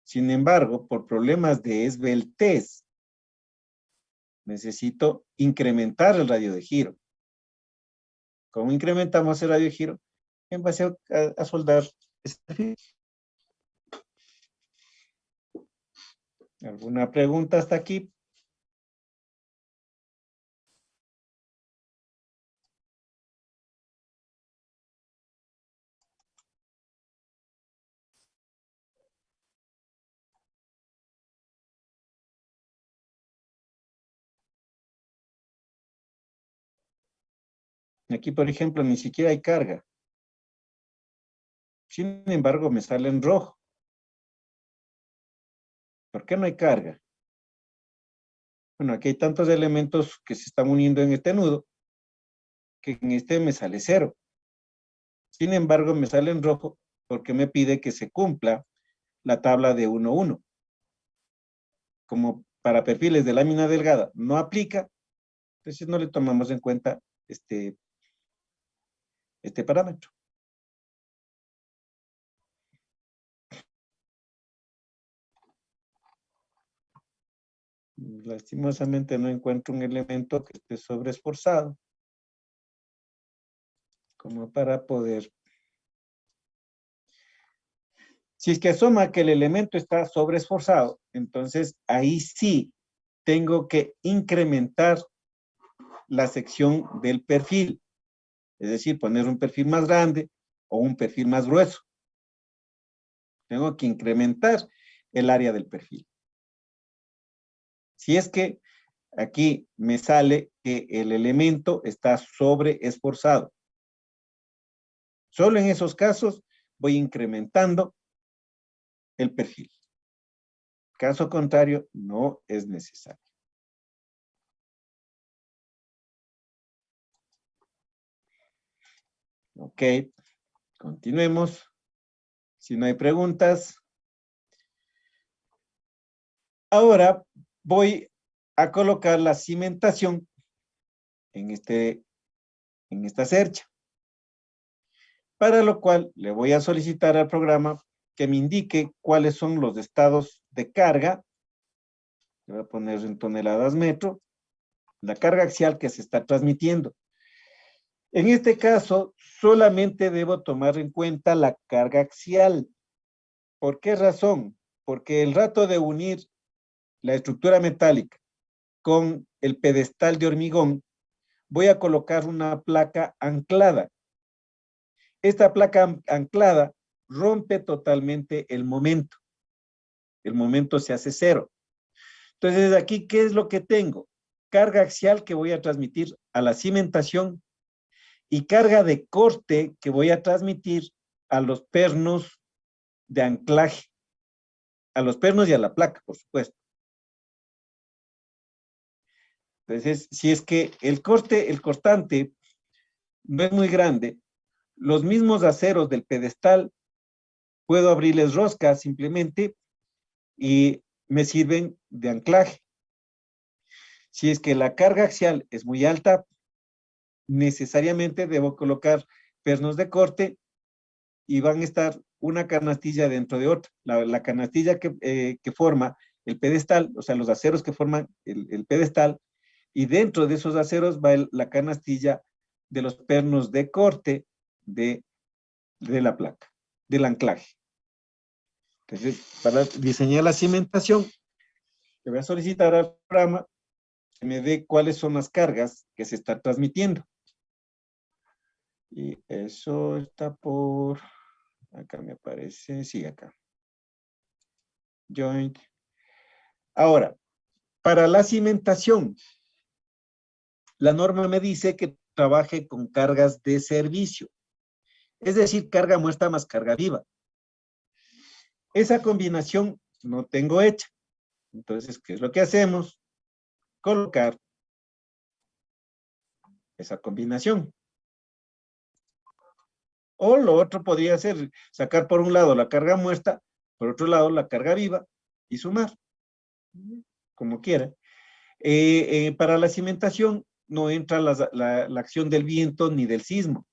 [SPEAKER 1] Sin embargo, por problemas de esbeltez, necesito incrementar el radio de giro. ¿Cómo incrementamos el radio de giro? En base a soldar ese perfil. ¿Alguna pregunta hasta aquí? Aquí, por ejemplo, ni siquiera hay carga. Sin embargo, me sale en rojo. ¿Por qué no hay carga? Bueno, aquí hay tantos elementos que se están uniendo en este nudo que en este me sale 0. Sin embargo, me sale en rojo porque me pide que se cumpla la tabla de 1,1. Como para perfiles de lámina delgada no aplica, entonces no le tomamos en cuenta este parámetro. Lastimosamente no encuentro un elemento que esté sobreesforzado como para poder. Si es que asoma que el elemento está sobreesforzado, entonces ahí sí tengo que incrementar la sección del perfil. Es decir, poner un perfil más grande o un perfil más grueso. Tengo que incrementar el área del perfil. Si es que aquí me sale que el elemento está sobreesforzado. Solo en esos casos voy incrementando el perfil. Caso contrario, no es necesario. Ok, continuemos. Si no hay preguntas. Ahora voy a colocar la cimentación en esta cercha. Para lo cual le voy a solicitar al programa que me indique cuáles son los estados de carga. Le voy a poner en toneladas metro. La carga axial que se está transmitiendo. En este caso, solamente debo tomar en cuenta la carga axial. ¿Por qué razón? Porque el rato de unir la estructura metálica con el pedestal de hormigón, voy a colocar una placa anclada. Esta placa anclada rompe totalmente el momento. El momento se hace 0. Entonces, aquí, ¿qué es lo que tengo? Carga axial que voy a transmitir a la cimentación y carga de corte que voy a transmitir a los pernos de anclaje. A los pernos y a la placa, por supuesto. Entonces, si es que el cortante no es muy grande, los mismos aceros del pedestal puedo abrirles rosca simplemente y me sirven de anclaje. Si es que la carga axial es muy alta, necesariamente debo colocar pernos de corte y van a estar una canastilla dentro de otra. La canastilla que forma el pedestal, o sea, los aceros que forman el pedestal, y dentro de esos aceros va la canastilla de los pernos de corte de la placa, del anclaje. Entonces, para diseñar la cimentación, le voy a solicitar al programa que me dé cuáles son las cargas que se están transmitiendo. Y eso está por, acá me aparece, sí, acá. Joint. Ahora, para la cimentación, la norma me dice que trabaje con cargas de servicio, es decir, carga muerta más carga viva. Esa combinación no tengo hecha. Entonces, ¿qué es lo que hacemos? Colocar esa combinación. O lo otro podría ser sacar por un lado la carga muerta, por otro lado la carga viva y sumar, como quiera. Para la cimentación no entra la acción del viento ni del sismo.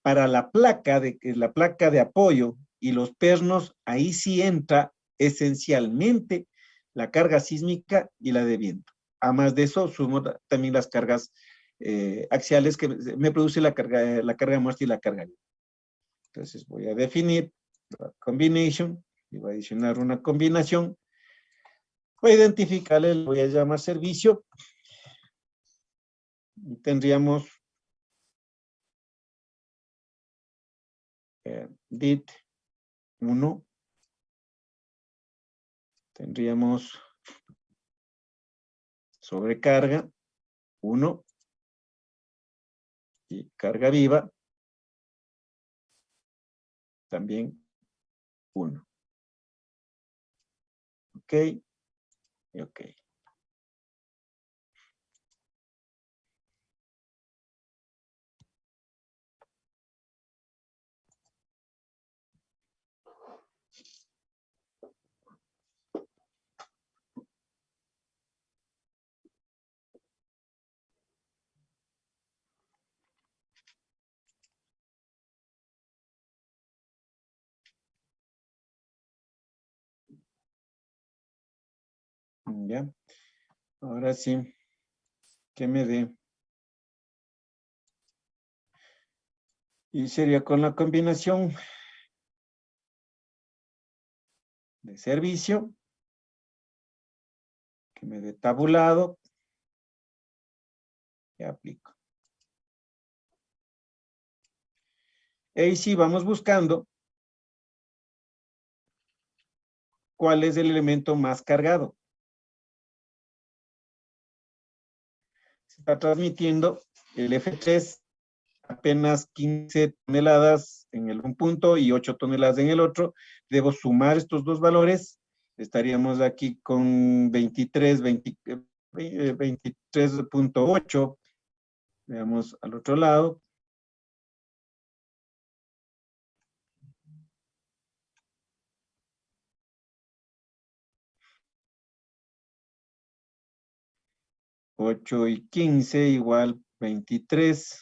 [SPEAKER 1] Para la placa de apoyo y los pernos, ahí sí entra esencialmente la carga sísmica y la de viento. Además de eso, sumo también las cargas axiales que me produce la carga muerta y la carga viva. Entonces voy a definir la combination y voy a adicionar una combinación. Voy a identificarle, le voy a llamar servicio. Y tendríamos DIT 1. Tendríamos sobrecarga 1 y carga viva también 1. Ok y ok. Ya. Ahora sí, que me dé. Y sería con la combinación de servicio, que me dé tabulado, y aplico. Y ahí sí vamos buscando cuál es el elemento más cargado. Se está transmitiendo el F3 apenas 15 toneladas en un punto y 8 toneladas en el otro. Debo sumar estos dos valores. Estaríamos aquí con 23.8. Veamos al otro lado. Ocho y 15 igual 23.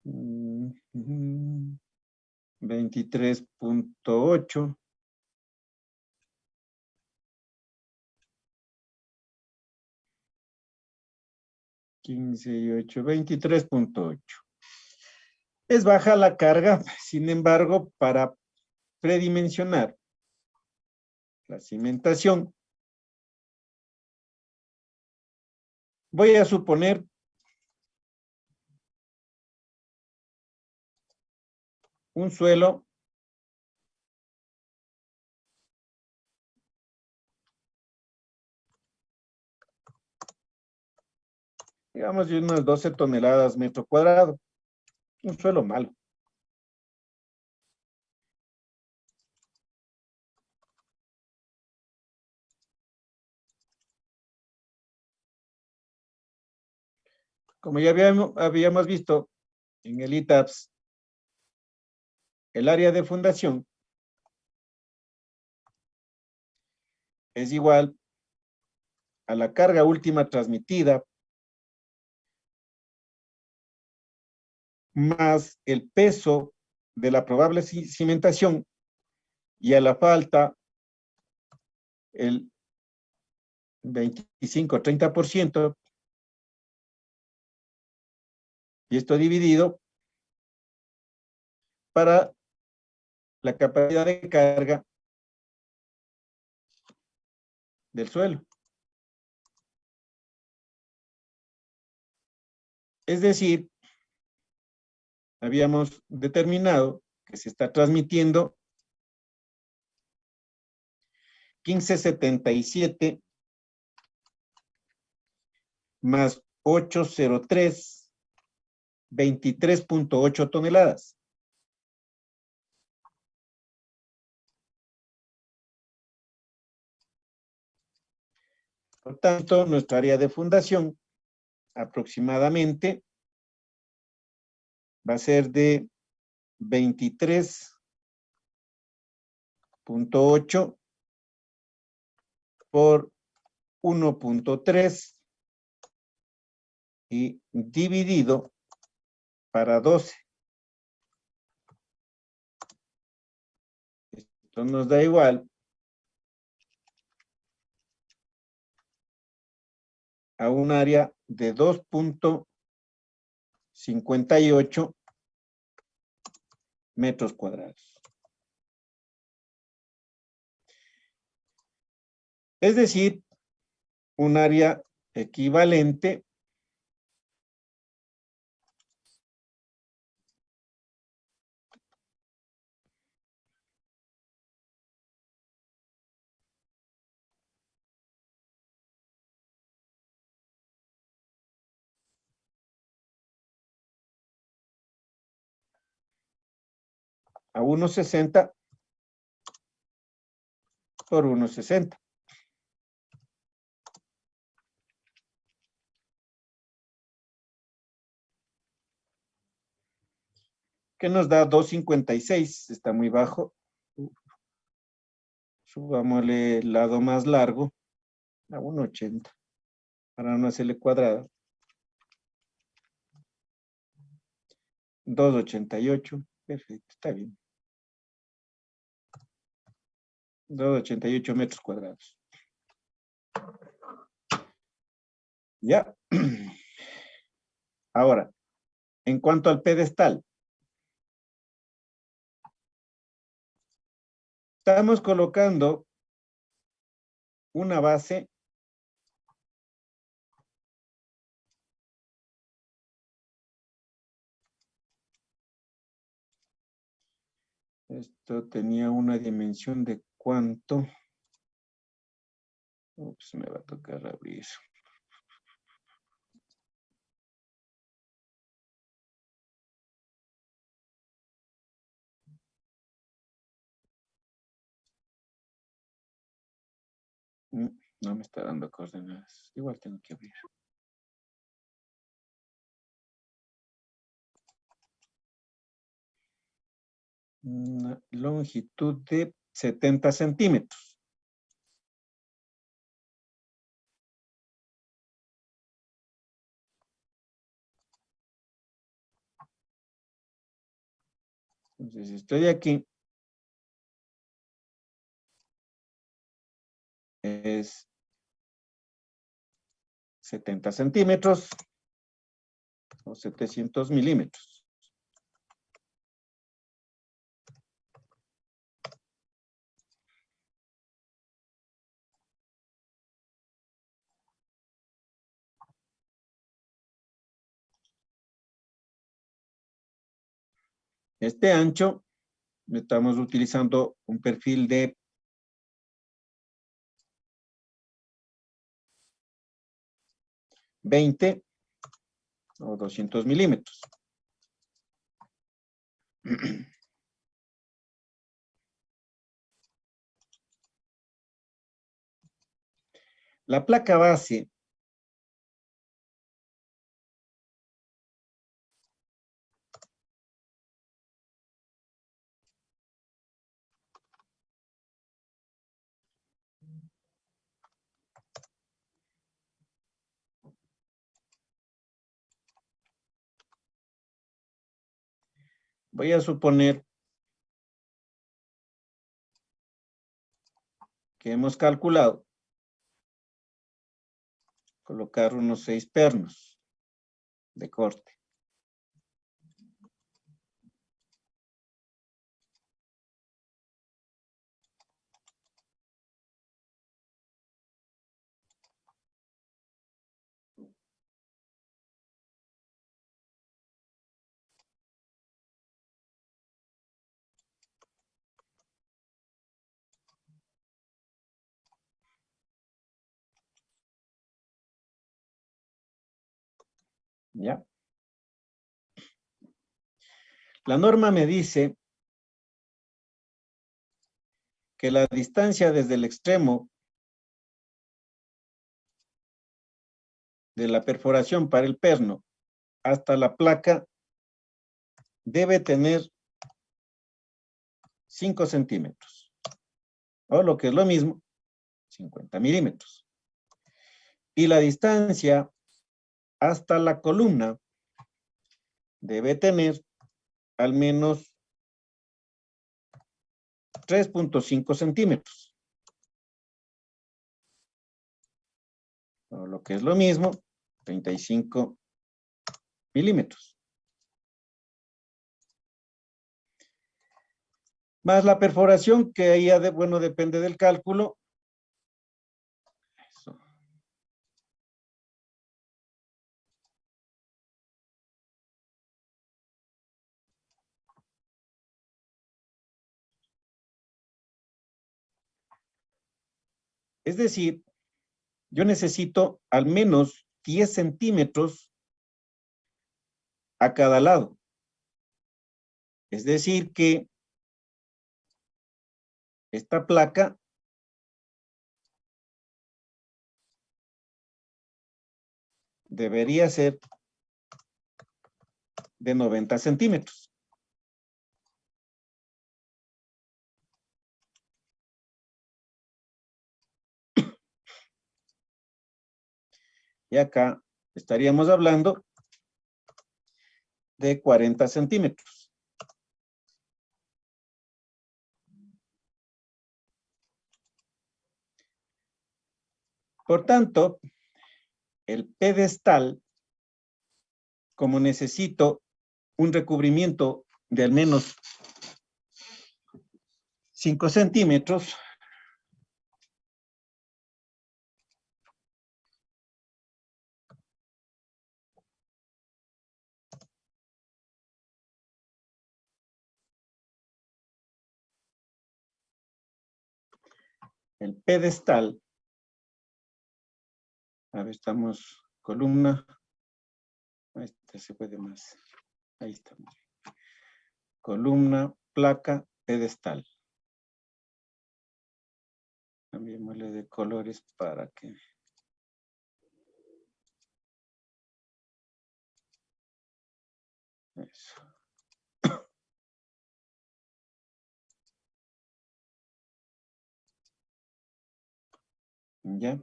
[SPEAKER 1] 23.8. 15 y 8, 23.8. Es baja la carga, sin embargo, para predimensionar la cimentación, voy a suponer un suelo digamos de unas 12 toneladas metro cuadrado, un suelo malo. Como ya habíamos visto en el ITAPS, el área de fundación es igual a la carga última transmitida más el peso de la probable cimentación y a la falta el 25-30%, y esto dividido para la capacidad de carga del suelo. Es decir, habíamos determinado que se está transmitiendo 1577 más 803, 23.8 toneladas. Por tanto, nuestra área de fundación aproximadamente va a ser de 23.8 por 1.3 y dividido para 12. Esto nos da igual a un área de 2.58 metros cuadrados. Es decir, un área equivalente a 1.60 por 1.60. Que nos da 2.56, está muy bajo. Subámosle el lado más largo a 1.80 para no hacerle cuadrado. 2.88, perfecto, está bien. 2.88 metros cuadrados. Ya. Ahora, en cuanto al pedestal, estamos colocando una base Esto tenía una dimensión de cuánto. Ups, me va a tocar abrir. No me está dando coordenadas. Igual tengo que abrir. Una longitud de 70 centímetros. Entonces, si estoy aquí, es 70 centímetros o 700 milímetros. Este ancho, estamos utilizando un perfil de 20 o 200 milímetros. La placa base Voy a suponer que hemos calculado colocar unos 6 pernos de corte. ¿Ya? La norma me dice que la distancia desde el extremo de la perforación para el perno hasta la placa debe tener 5 centímetros. O lo que es lo mismo, 50 milímetros. Y la distancia hasta la columna debe tener al menos 3.5 centímetros. O lo que es lo mismo, 35 milímetros. Más la perforación, que ahí ya bueno, depende del cálculo. Eso. Es decir, yo necesito al menos 10 centímetros a cada lado. Es decir que esta placa debería ser de 90 centímetros. Y acá estaríamos hablando de 40 centímetros. Por tanto, el pedestal, como necesito un recubrimiento de al menos 5 centímetros, el pedestal, a ver, estamos columna, este se puede más, ahí estamos. Columna, placa, pedestal. Cambiémosle de colores para que... Eso. ¿Ya?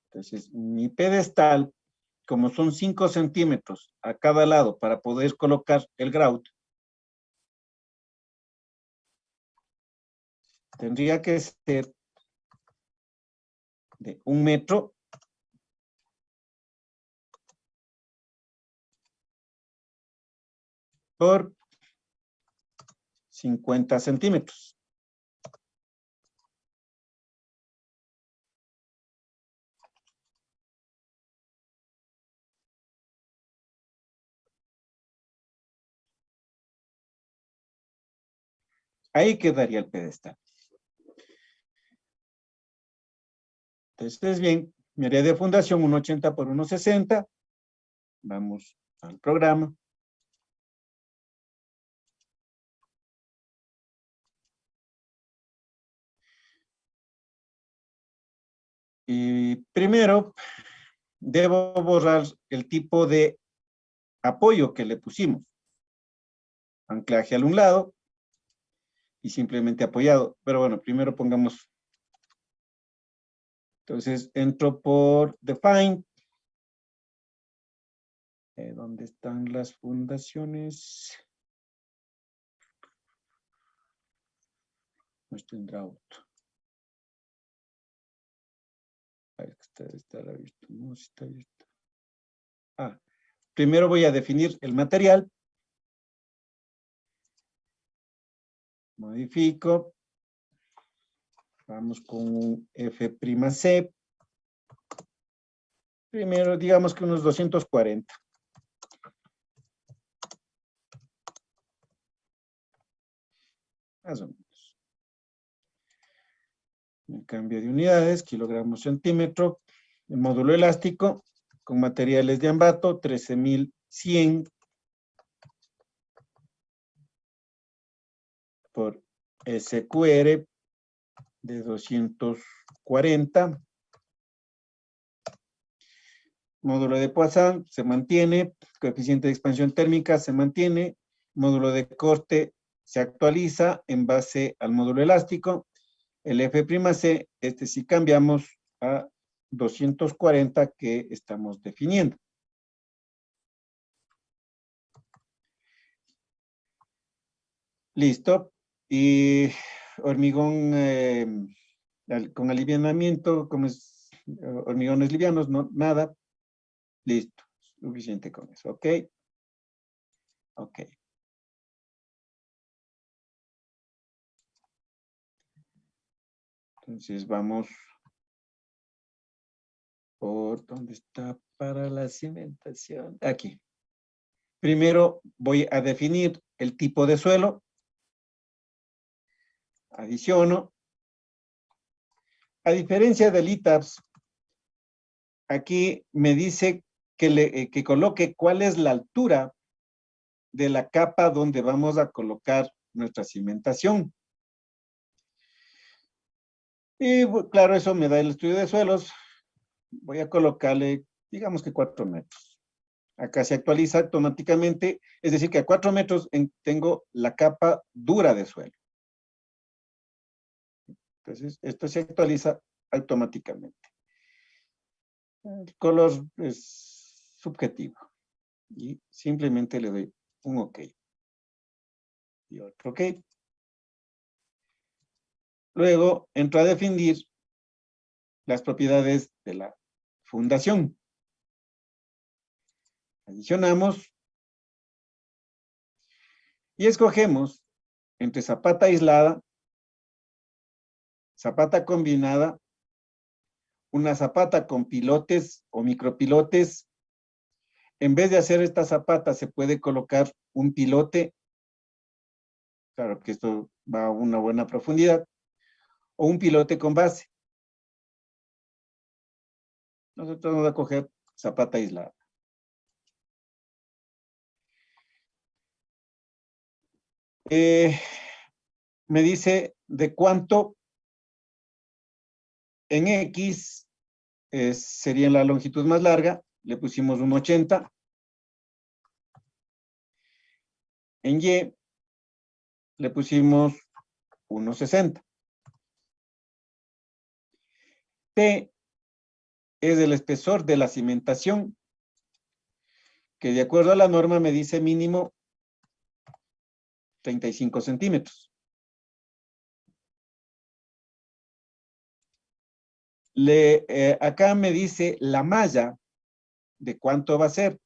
[SPEAKER 1] Entonces, mi pedestal, como son 5 centímetros a cada lado para poder colocar el grout, tendría que ser de 1 metro por 50 centímetros. Ahí quedaría el pedestal. Entonces, bien, mi área de fundación 1,80 por 1,60. Vamos al programa. Y primero, debo borrar el tipo de apoyo que le pusimos. Anclaje al un lado y simplemente apoyado. Pero bueno, primero pongamos. Entonces, entro por Define. ¿Dónde están las fundaciones? Pues tendrá otro. A ver, estará abierto. No, sí está abierto. Primero voy a definir el material. Modifico. Vamos con un F'C. Primero, digamos que unos 240. Más o menos. El cambio de unidades, kilogramos centímetro. El módulo elástico con materiales de Ambato, 13.100 por SQR de 240. Módulo de Poisson se mantiene, coeficiente de expansión térmica se mantiene, módulo de corte se actualiza en base al módulo elástico. El F'C, este sí cambiamos a 240 que estamos definiendo. Listo. Y hormigón con alivianamiento, como es hormigones livianos, no, nada. Listo. Suficiente con eso. ¿Ok? Ok. Entonces vamos por, ¿dónde está para la cimentación? Aquí. Primero voy a definir el tipo de suelo. Adiciono. A diferencia del ITABS, aquí me dice que coloque cuál es la altura de la capa donde vamos a colocar nuestra cimentación. Y claro, eso me da el estudio de suelos. Voy a colocarle, digamos que 4 metros. Acá se actualiza automáticamente, es decir, que a 4 metros tengo la capa dura de suelo. Entonces, esto se actualiza automáticamente. El color es subjetivo. Y simplemente le doy un OK. Y otro OK. Luego entro a definir las propiedades de la fundación. Adicionamos y escogemos entre zapata aislada, zapata combinada, una zapata con pilotes o micropilotes. En vez de hacer esta zapata, se puede colocar un pilote. Claro que esto va a una buena profundidad. O un pilote con base. Nosotros vamos a coger zapata aislada. Me dice de cuánto en X sería la longitud más larga. Le pusimos un 80. En Y le pusimos 1.60. T es el espesor de la cimentación, que de acuerdo a la norma me dice mínimo 35 centímetros. Acá me dice la malla de cuánto va a ser.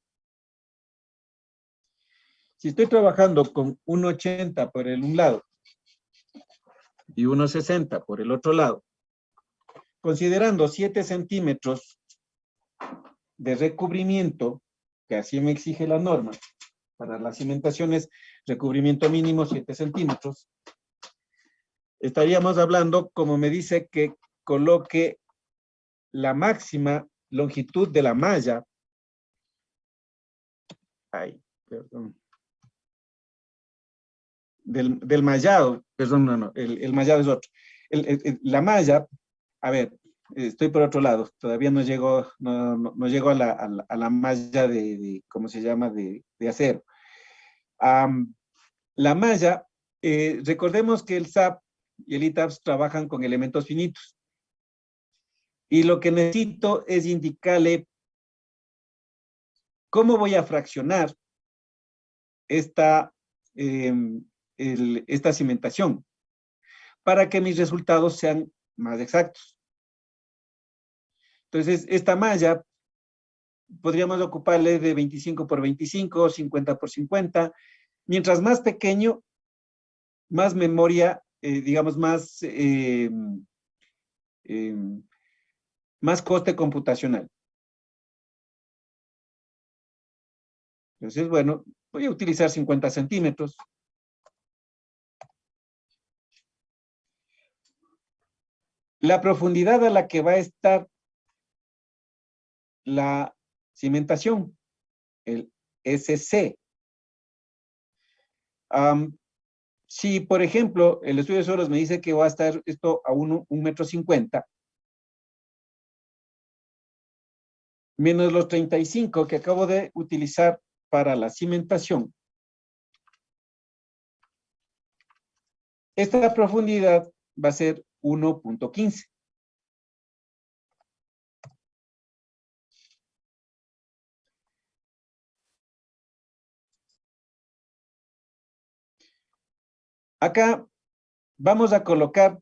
[SPEAKER 1] Si estoy trabajando con 1.80 por un lado y 1.60 por el otro lado, considerando 7 centímetros de recubrimiento, que así me exige la norma, para las cimentaciones, recubrimiento mínimo 7 centímetros, estaríamos hablando, como me dice, que coloque la máxima longitud de la malla. Ay, perdón. Del mallado, perdón, no, el mallado es otro. La malla, a ver, estoy por otro lado, todavía no llego, no llego a la malla ¿cómo se llama?, de acero. La malla, recordemos que el SAP y el ITABS trabajan con elementos finitos. Y lo que necesito es indicarle cómo voy a fraccionar esta cimentación. para que mis resultados sean más exactos. Entonces, esta malla podríamos ocuparle de 25 por 25, 50 por 50. Mientras más pequeño, más memoria, digamos, más coste computacional. Entonces, bueno, voy a utilizar 50 centímetros. La profundidad a la que va a estar la cimentación, el SC. Si, por ejemplo, el estudio de suelos me dice que va a estar esto a 1,50 m, menos los 35 que acabo de utilizar para la cimentación, esta profundidad va a ser 1,15. Acá vamos a colocar,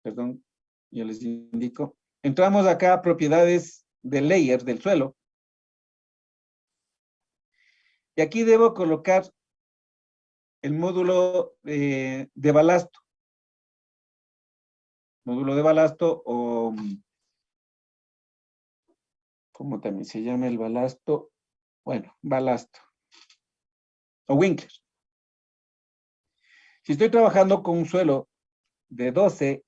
[SPEAKER 1] perdón, yo les indico, entramos acá a propiedades del layer, del suelo, y aquí debo colocar el módulo de balasto. Módulo de balasto o, ¿cómo también se llama el balasto? Bueno, balasto. O Winkler. Si estoy trabajando con un suelo de 12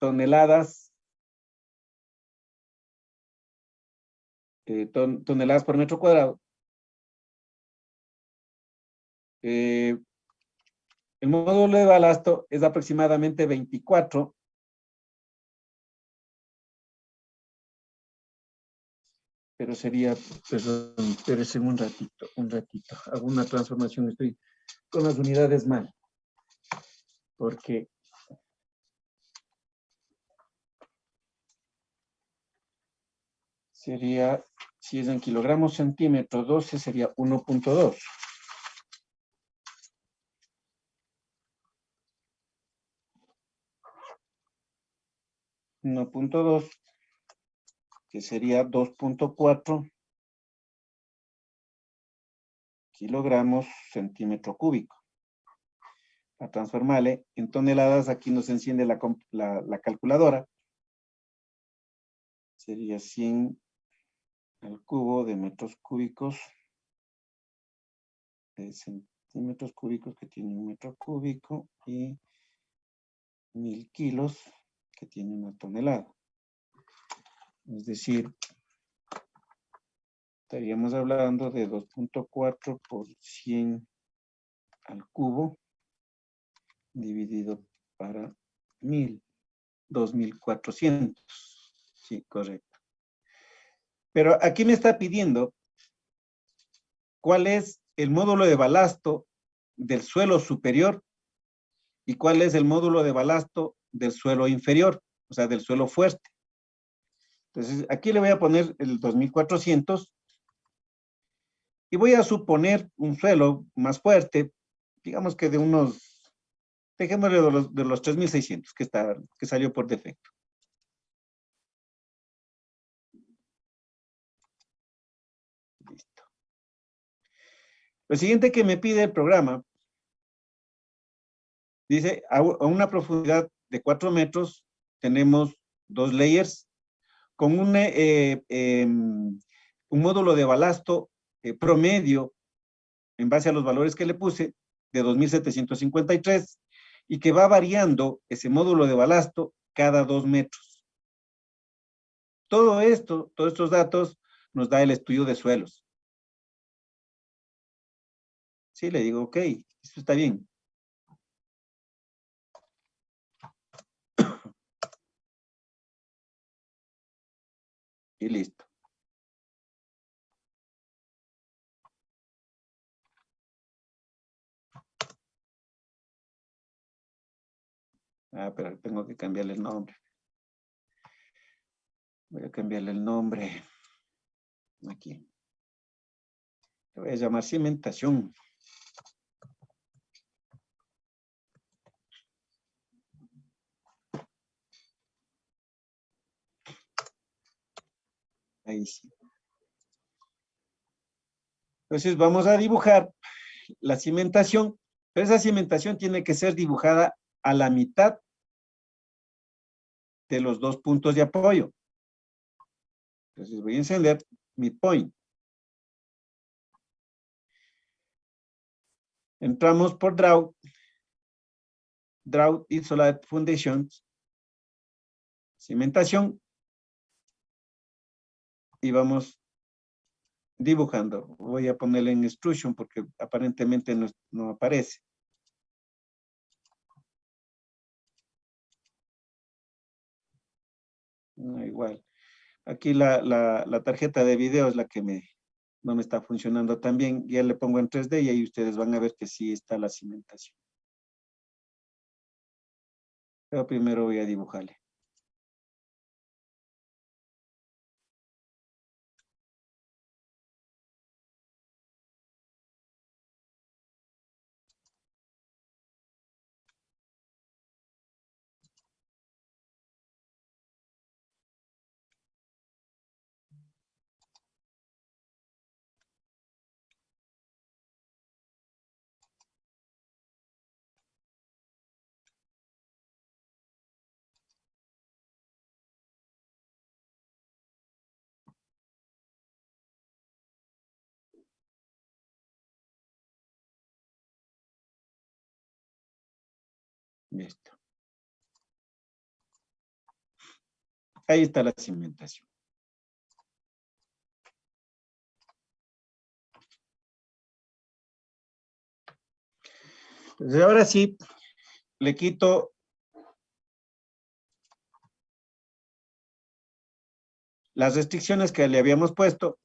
[SPEAKER 1] toneladas, toneladas por metro cuadrado, el módulo de balasto es aproximadamente 24. Pero sería, perdón, espérense un ratito. Hago una transformación, estoy con las unidades mal. Porque sería, si es en kilogramos centímetros, 12 sería 1,2. Que sería 2,4 kilogramos centímetro cúbico. A transformarle en toneladas, aquí nos enciende la calculadora. Sería 100 al cubo de metros cúbicos, de centímetros cúbicos, que tiene un metro cúbico, y 1000 kilos, que tiene una tonelada. Es decir, estaríamos hablando de 2,4 por 100 al cubo, dividido para 1000, 2400. Sí, correcto. Pero aquí me está pidiendo cuál es el módulo de balasto del suelo superior y cuál es el módulo de balasto del suelo inferior, o sea, del suelo fuerte. Entonces, aquí le voy a poner el 2400 y voy a suponer un suelo más fuerte, digamos que de unos, dejémosle de los 3600 que salió por defecto. Listo. Lo siguiente que me pide el programa, dice, a una profundidad de 4 metros, tenemos 2 layers con un módulo de balasto promedio, en base a los valores que le puse, de 2753, y que va variando ese módulo de balasto cada 2 metros. Todo esto, todos estos datos, nos da el estudio de suelos. Sí, le digo, ok, eso está bien. Y listo. Pero tengo que cambiarle el nombre. Voy a cambiarle el nombre. Aquí. Le voy a llamar cimentación. Ahí sí. Entonces vamos a dibujar la cimentación, pero esa cimentación tiene que ser dibujada a la mitad de los dos puntos de apoyo. Entonces voy a encender mi point. Entramos por Draw y Solid Foundations, cimentación, y vamos dibujando. Voy a ponerle en Extrusion porque aparentemente no aparece. No, igual. Aquí la tarjeta de video es la que no me está funcionando tan bien. Ya le pongo en 3D y ahí ustedes van a ver que sí está la cimentación. Pero primero voy a dibujarle. Listo. Ahí está la cimentación. Entonces ahora sí, le quito las restricciones que le habíamos puesto,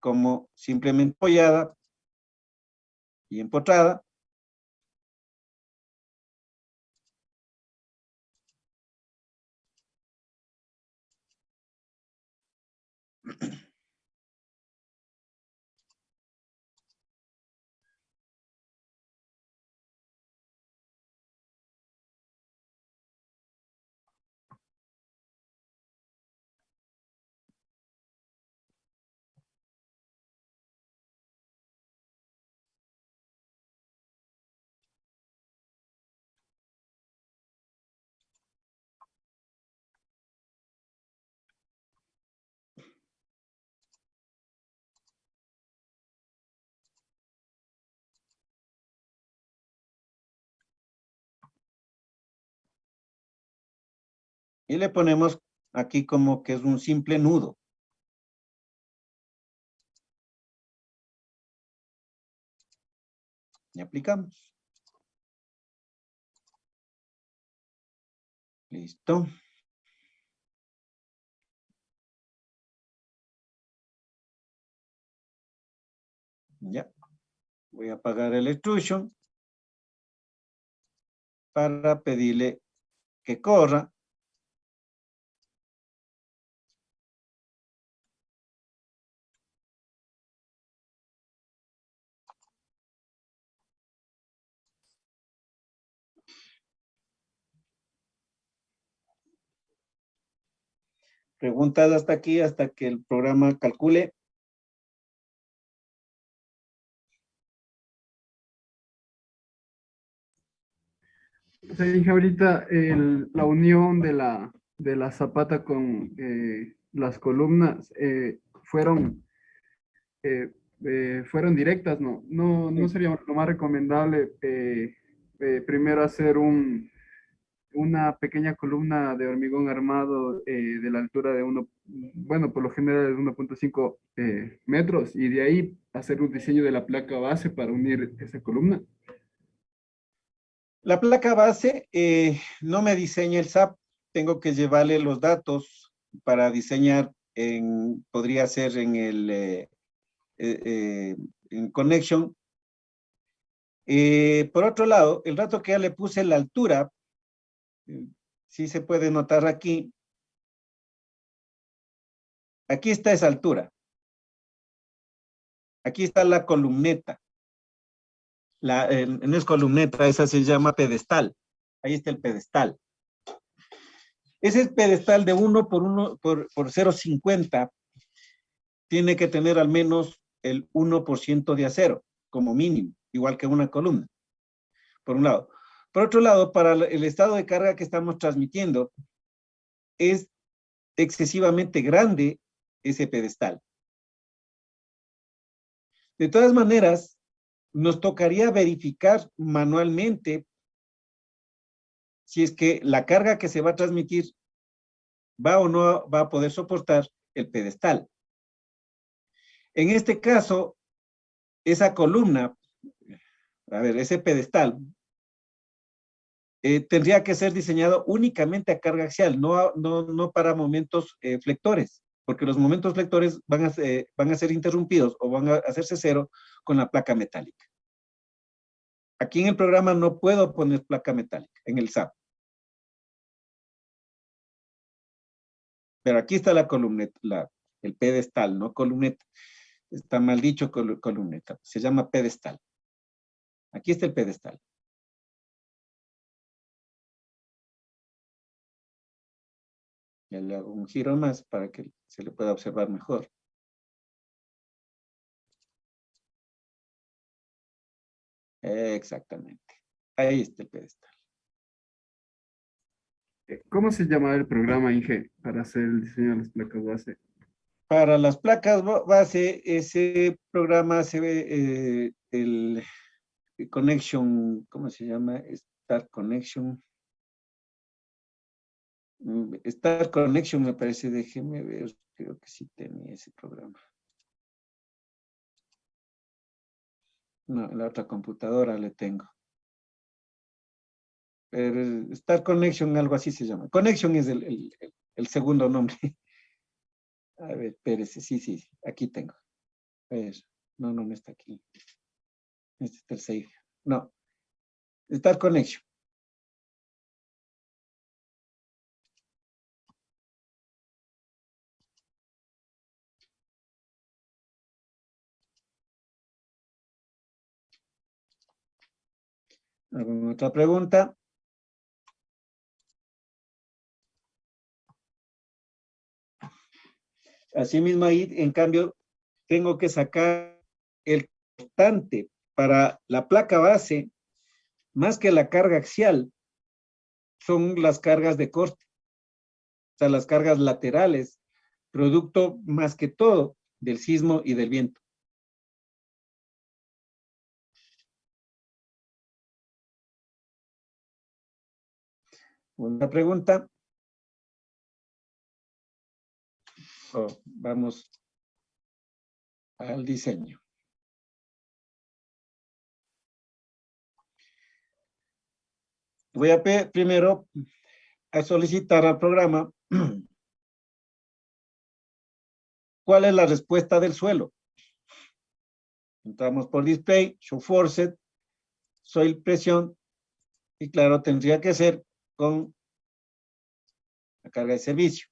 [SPEAKER 1] como simplemente apoyada y empotrada. Y le ponemos aquí como que es un simple nudo. Y aplicamos. Listo. Ya. Voy a apagar el extrusion para pedirle que corra. Preguntas hasta aquí, hasta que el programa calcule.
[SPEAKER 3] O sea, dije ahorita la unión de la zapata con las columnas fueron directas, ¿no? No sería lo más recomendable primero hacer una pequeña columna de hormigón armado de la altura de bueno, por lo general es 1.5 metros, y de ahí hacer un diseño de la placa base para unir esa columna.
[SPEAKER 1] La placa base no me diseña el SAP. Tengo que llevarle los datos para diseñar podría ser en en Connection. Por otro lado, el dato que ya le puse la altura, sí se puede notar aquí. Aquí está esa altura. Aquí está la columneta. No es columneta, esa se llama pedestal. Ahí está el pedestal. Ese pedestal de 1 por 1 por 0,50 tiene que tener al menos el 1% de acero, como mínimo, igual que una columna, por un lado. Por otro lado, para el estado de carga que estamos transmitiendo, es excesivamente grande ese pedestal. De todas maneras, nos tocaría verificar manualmente si es que la carga que se va a transmitir va o no va a poder soportar el pedestal. En este caso, esa columna, a ver, ese pedestal, tendría que ser diseñado únicamente a carga axial, no para momentos flectores, porque los momentos flectores van a ser interrumpidos o van a hacerse cero con la placa metálica. Aquí en el programa no puedo poner placa metálica, en el SAP. Pero aquí está la columneta, el pedestal, no columneta. Está mal dicho columneta, se llama pedestal. Aquí está el pedestal. Ya le hago un giro más para que se le pueda observar mejor. Exactamente. Ahí está el pedestal.
[SPEAKER 3] ¿Cómo se llama el programa, Inge, para hacer el diseño de las placas base?
[SPEAKER 1] Para las placas base, ese programa se ve el Connection, ¿cómo se llama? Start Connection. Start Connection me parece, déjeme ver, creo que sí tenía ese programa. No, en la otra computadora le tengo. Pero Start Connection, algo así se llama. Connection es el segundo nombre. A ver, espérese, sí, aquí tengo. A ver, no está aquí. Este está el save. No, Start Connection. ¿Alguna otra pregunta? Asimismo ahí, en cambio, tengo que sacar el constante para la placa base, más que la carga axial, son las cargas de corte, o sea, las cargas laterales, producto más que todo del sismo y del viento. ¿Una pregunta? Vamos al diseño. Voy a primero a solicitar al programa cuál es la respuesta del suelo. Entramos por display, show forced, soil presión, y claro, tendría que ser con la carga de servicio.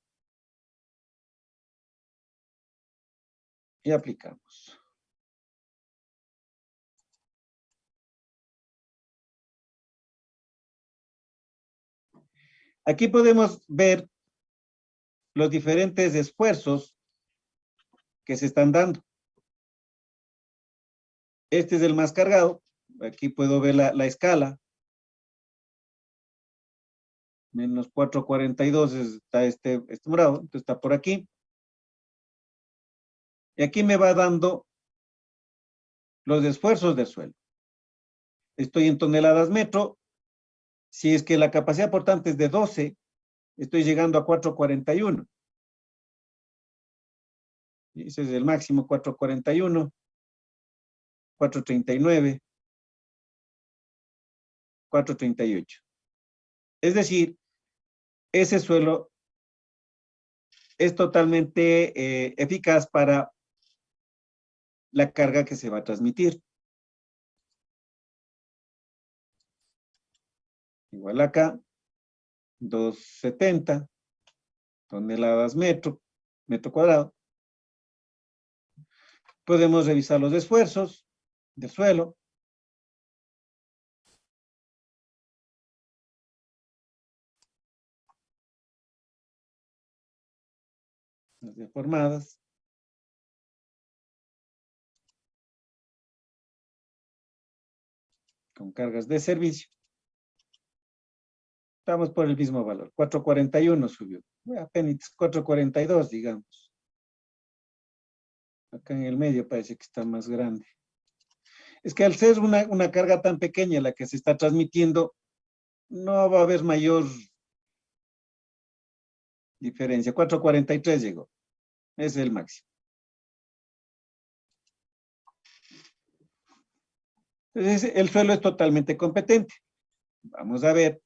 [SPEAKER 1] Y aplicamos. Aquí podemos ver los diferentes esfuerzos que se están dando. Este es el más cargado. Aquí puedo ver la escala. Menos 442 está este morado, entonces está por aquí. Y aquí me va dando los esfuerzos del suelo. Estoy en toneladas metro. Si es que la capacidad portante es de 12, estoy llegando a 441. Y ese es el máximo, 441, 439, 438. Es decir, ese suelo es totalmente eficaz para la carga que se va a transmitir. Igual acá, 270 toneladas metro cuadrado. Podemos revisar los esfuerzos del suelo. las deformadas. Con cargas de servicio. Estamos por el mismo valor. 441 subió. Apenas 442, digamos. Acá en el medio parece que está más grande. Es que al ser una carga tan pequeña la que se está transmitiendo, no va a haber mayor diferencia. 443 llegó. Ese es el máximo. Entonces, el suelo es totalmente competente. Vamos a ver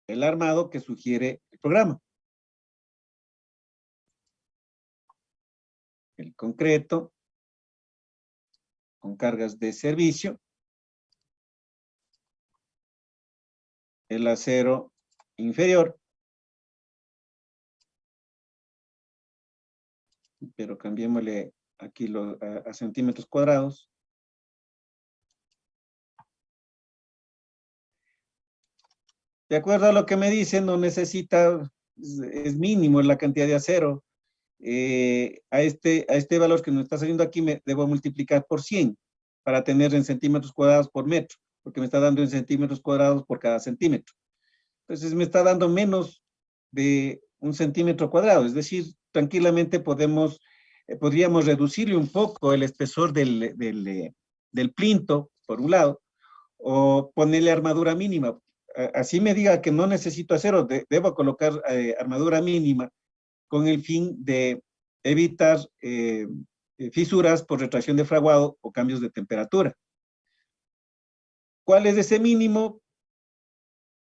[SPEAKER 1] el armado que sugiere el programa. El concreto con cargas de servicio. El acero inferior. Pero cambiémosle aquí a centímetros cuadrados. De acuerdo a lo que me dicen, no necesita, es mínimo la cantidad de acero. A este valor que nos está saliendo aquí me debo multiplicar por 100 para tener en centímetros cuadrados por metro, porque me está dando en centímetros cuadrados por cada centímetro. Entonces me está dando menos de 1 centímetro cuadrado, es decir, tranquilamente podríamos reducirle un poco el espesor del plinto, por un lado, o ponerle armadura mínima. Así me diga que no necesito acero, debo colocar armadura mínima con el fin de evitar fisuras por retracción de fraguado o cambios de temperatura. ¿Cuál es ese mínimo?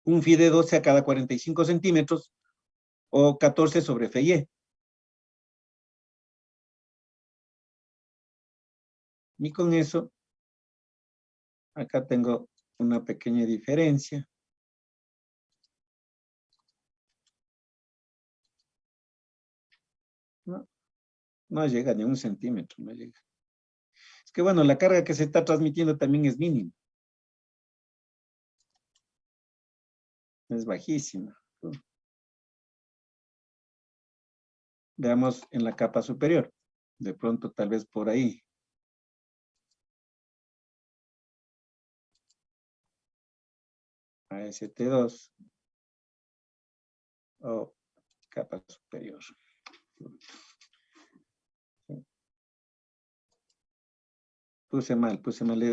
[SPEAKER 1] Un phi de 12 a cada 45 centímetros o 14 sobre FY. Y con eso, acá tengo una pequeña diferencia. No llega ni a 1 centímetro, no llega. Es que bueno, la carga que se está transmitiendo también es mínima. Es bajísima. Veamos en la capa superior. De pronto, tal vez por ahí. AST2. O capa superior. Puse mal.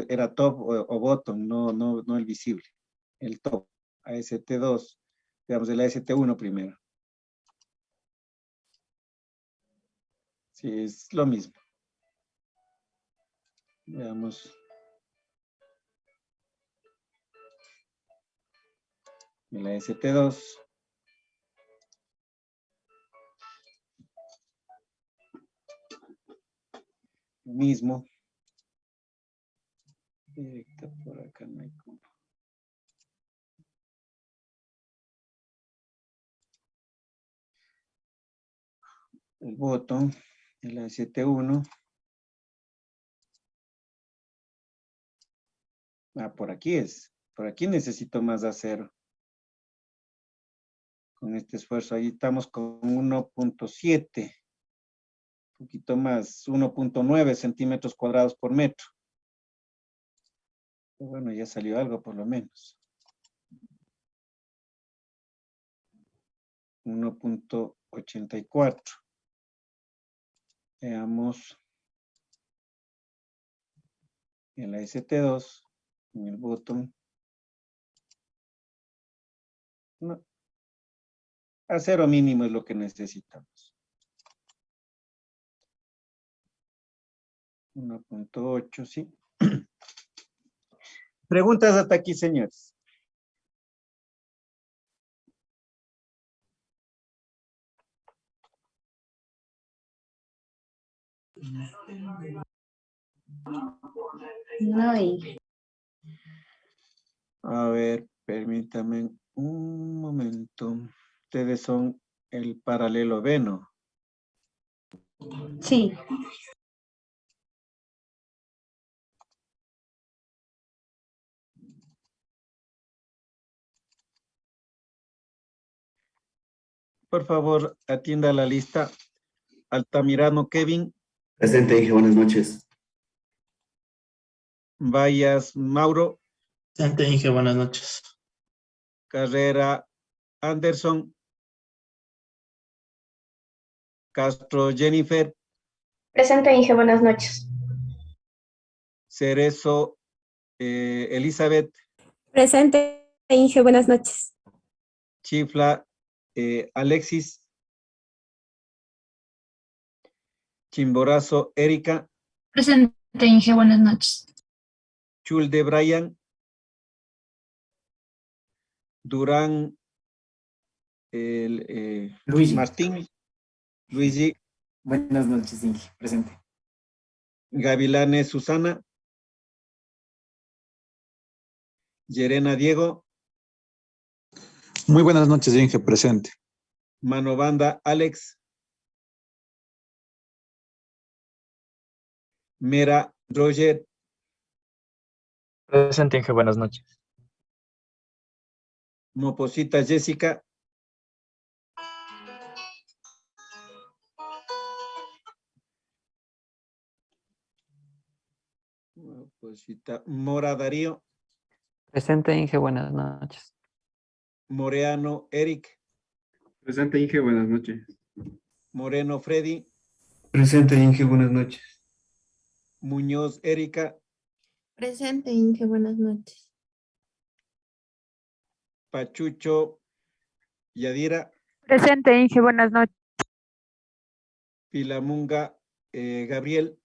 [SPEAKER 1] Era top o bottom, no el visible. El top. AST2. Veamos el AST1 primero. Sí, es lo mismo. Veamos. El AST2. Mismo. Directa por acá no hay como. El botón, el AST1. Por aquí es. Por aquí necesito más acero. Con este esfuerzo, ahí estamos con 1.7. Un poquito más, 1.9 centímetros cuadrados por metro. Pero bueno, ya salió algo por lo menos. 1.84. Veamos el AST2 en el botón. No. Acero mínimo es lo que necesitamos. 1.8, sí. Preguntas hasta aquí, señores.
[SPEAKER 2] No hay.
[SPEAKER 1] A ver, permítame un momento. Ustedes son el paralelo B, ¿no?
[SPEAKER 2] Sí.
[SPEAKER 1] Por favor, atienda la lista. Altamirano Kevin,
[SPEAKER 6] Presente, Inge, buenas noches.
[SPEAKER 1] Vallas Mauro,
[SPEAKER 7] Presente, Inge, buenas noches.
[SPEAKER 1] Carrera Anderson, Castro Jennifer,
[SPEAKER 8] Presente, Inge, buenas noches.
[SPEAKER 1] Cerezo Elizabeth,
[SPEAKER 8] Presente, Inge, buenas noches.
[SPEAKER 1] Chifla Alexis, Chimborazo Erika,
[SPEAKER 9] Presente, Inge, buenas noches.
[SPEAKER 1] Chulde Brian, Durán
[SPEAKER 4] Luigi.
[SPEAKER 1] Martín, Luigi,
[SPEAKER 4] Buenas noches, Inge. Presente.
[SPEAKER 1] Gavilanes Susana, Yerena Diego,
[SPEAKER 10] Muy buenas noches, Inge, presente.
[SPEAKER 1] Manobanda Alex, Mera Roger,
[SPEAKER 11] Presente, Inge, buenas noches.
[SPEAKER 1] Moposita Jessica, Moposita Mora Darío,
[SPEAKER 12] Presente, Inge, buenas noches.
[SPEAKER 1] Moreano Eric,
[SPEAKER 3] Presente, Inge, buenas noches.
[SPEAKER 1] Moreno Freddy,
[SPEAKER 6] Presente, Inge, buenas noches.
[SPEAKER 1] Muñoz Erika,
[SPEAKER 8] Presente, Inge, buenas noches.
[SPEAKER 1] Pachucho Yadira,
[SPEAKER 9] Presente, Inge, buenas noches.
[SPEAKER 1] Pilamunga Gabriel,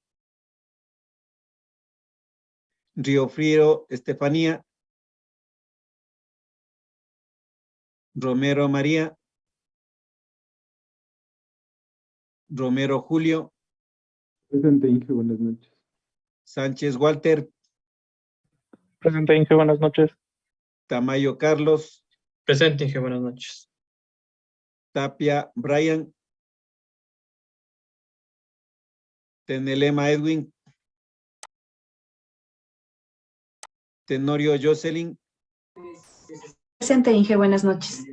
[SPEAKER 1] Riofrío Estefanía, Romero María, Romero Julio,
[SPEAKER 3] Presente, Inge, buenas noches.
[SPEAKER 1] Sánchez Walter,
[SPEAKER 11] Presente, Inge, buenas noches.
[SPEAKER 1] Tamayo Carlos,
[SPEAKER 7] Presente, Inge, buenas noches.
[SPEAKER 1] Tapia Brian, Tenelema Edwin, Tenorio Jocelyn,
[SPEAKER 8] Presente, Inge, buenas noches.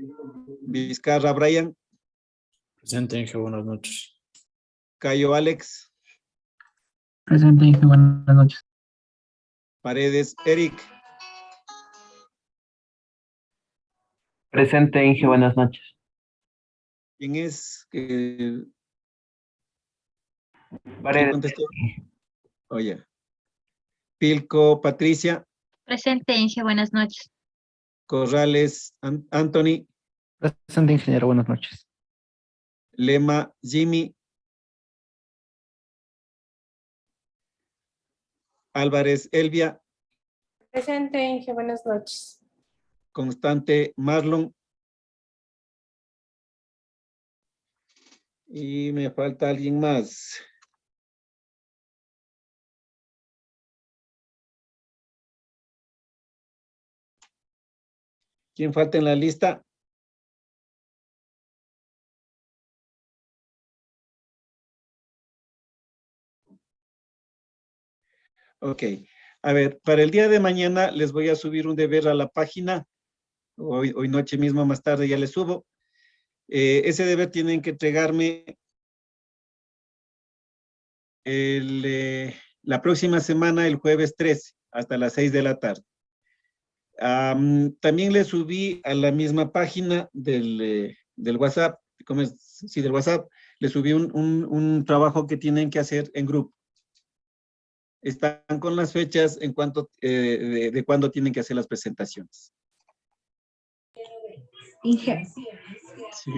[SPEAKER 1] Vizcarra Brian,
[SPEAKER 7] Presente, Inge, buenas noches.
[SPEAKER 1] Cayo Alex,
[SPEAKER 12] Presente, Inge, buenas noches.
[SPEAKER 1] Paredes Eric,
[SPEAKER 12] Presente, Inge, buenas noches.
[SPEAKER 1] ¿quién es? ¿Quién
[SPEAKER 12] Paredes.
[SPEAKER 1] contestó? Oye. Pilco Patricia,
[SPEAKER 2] Presente, Inge, buenas noches.
[SPEAKER 1] Corrales Anthony,
[SPEAKER 5] Presente, ingeniero, buenas noches.
[SPEAKER 1] Lema Jimmy, Álvarez Elvia,
[SPEAKER 8] Presente, Inge, buenas noches.
[SPEAKER 1] Constante Marlon. Y me falta alguien más. ¿Quién falta en la lista? Ok. A ver, para el día de mañana les voy a subir un deber a la página. Hoy noche mismo, más tarde ya les subo. Ese deber tienen que entregarme la próxima semana, el jueves 13, hasta las 6 de la tarde. También le subí a la misma página del WhatsApp, sí, del WhatsApp, le subí un trabajo que tienen que hacer en grupo. Están con las fechas en cuanto de cuándo tienen que hacer las presentaciones.
[SPEAKER 13] Inge,
[SPEAKER 1] Sí.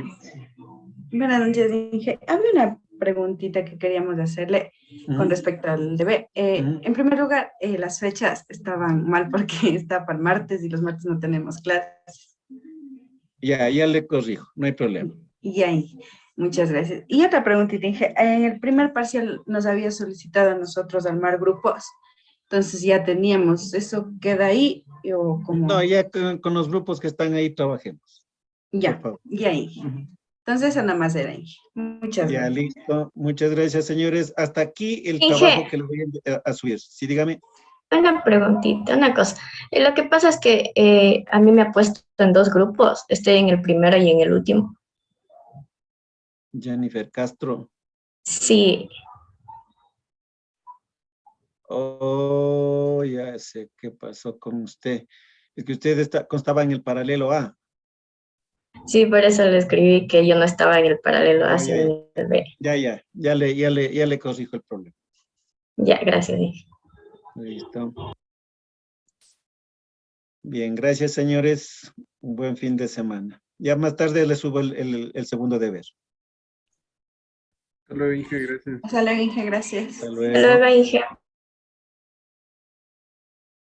[SPEAKER 13] buenas noches, Inge. Había una preguntita que queríamos hacerle con respecto al deber. En primer lugar, las fechas estaban mal porque está para el martes y los martes no tenemos clases.
[SPEAKER 1] Ya le corrijo, no hay problema.
[SPEAKER 13] Y ahí, muchas gracias. Y otra preguntita, Inge. En el primer parcial nos había solicitado a nosotros armar grupos. Entonces ya teníamos, ¿eso queda ahí o como?
[SPEAKER 1] No, ya con los grupos que están ahí trabajemos.
[SPEAKER 13] Ya, y ahí. Entonces eso nada más era, Inge. Muchas
[SPEAKER 1] Ya,
[SPEAKER 13] gracias.
[SPEAKER 1] listo. Muchas gracias, señores. Hasta aquí el
[SPEAKER 8] Inge.
[SPEAKER 1] trabajo que les voy a subir. Sí, dígame.
[SPEAKER 8] Una preguntita, una cosa. Lo que pasa es que a mí me ha puesto en dos grupos. Estoy en el primero y en el último.
[SPEAKER 1] Jennifer Castro.
[SPEAKER 8] Sí.
[SPEAKER 1] Oh, ya sé qué pasó con usted. Es que usted constaba en el paralelo A.
[SPEAKER 8] Sí, por eso le escribí que yo no estaba en el paralelo A, sino en el B.
[SPEAKER 1] Ya le corrijo el problema.
[SPEAKER 8] Ya, gracias, Inge.
[SPEAKER 1] Listo. Bien, gracias, señores. Un buen fin de semana. Ya más tarde le subo el segundo deber.
[SPEAKER 3] Hasta luego, Inge, gracias.
[SPEAKER 13] Hasta luego, Inge, gracias.
[SPEAKER 1] Hasta
[SPEAKER 8] Hasta luego, Inge.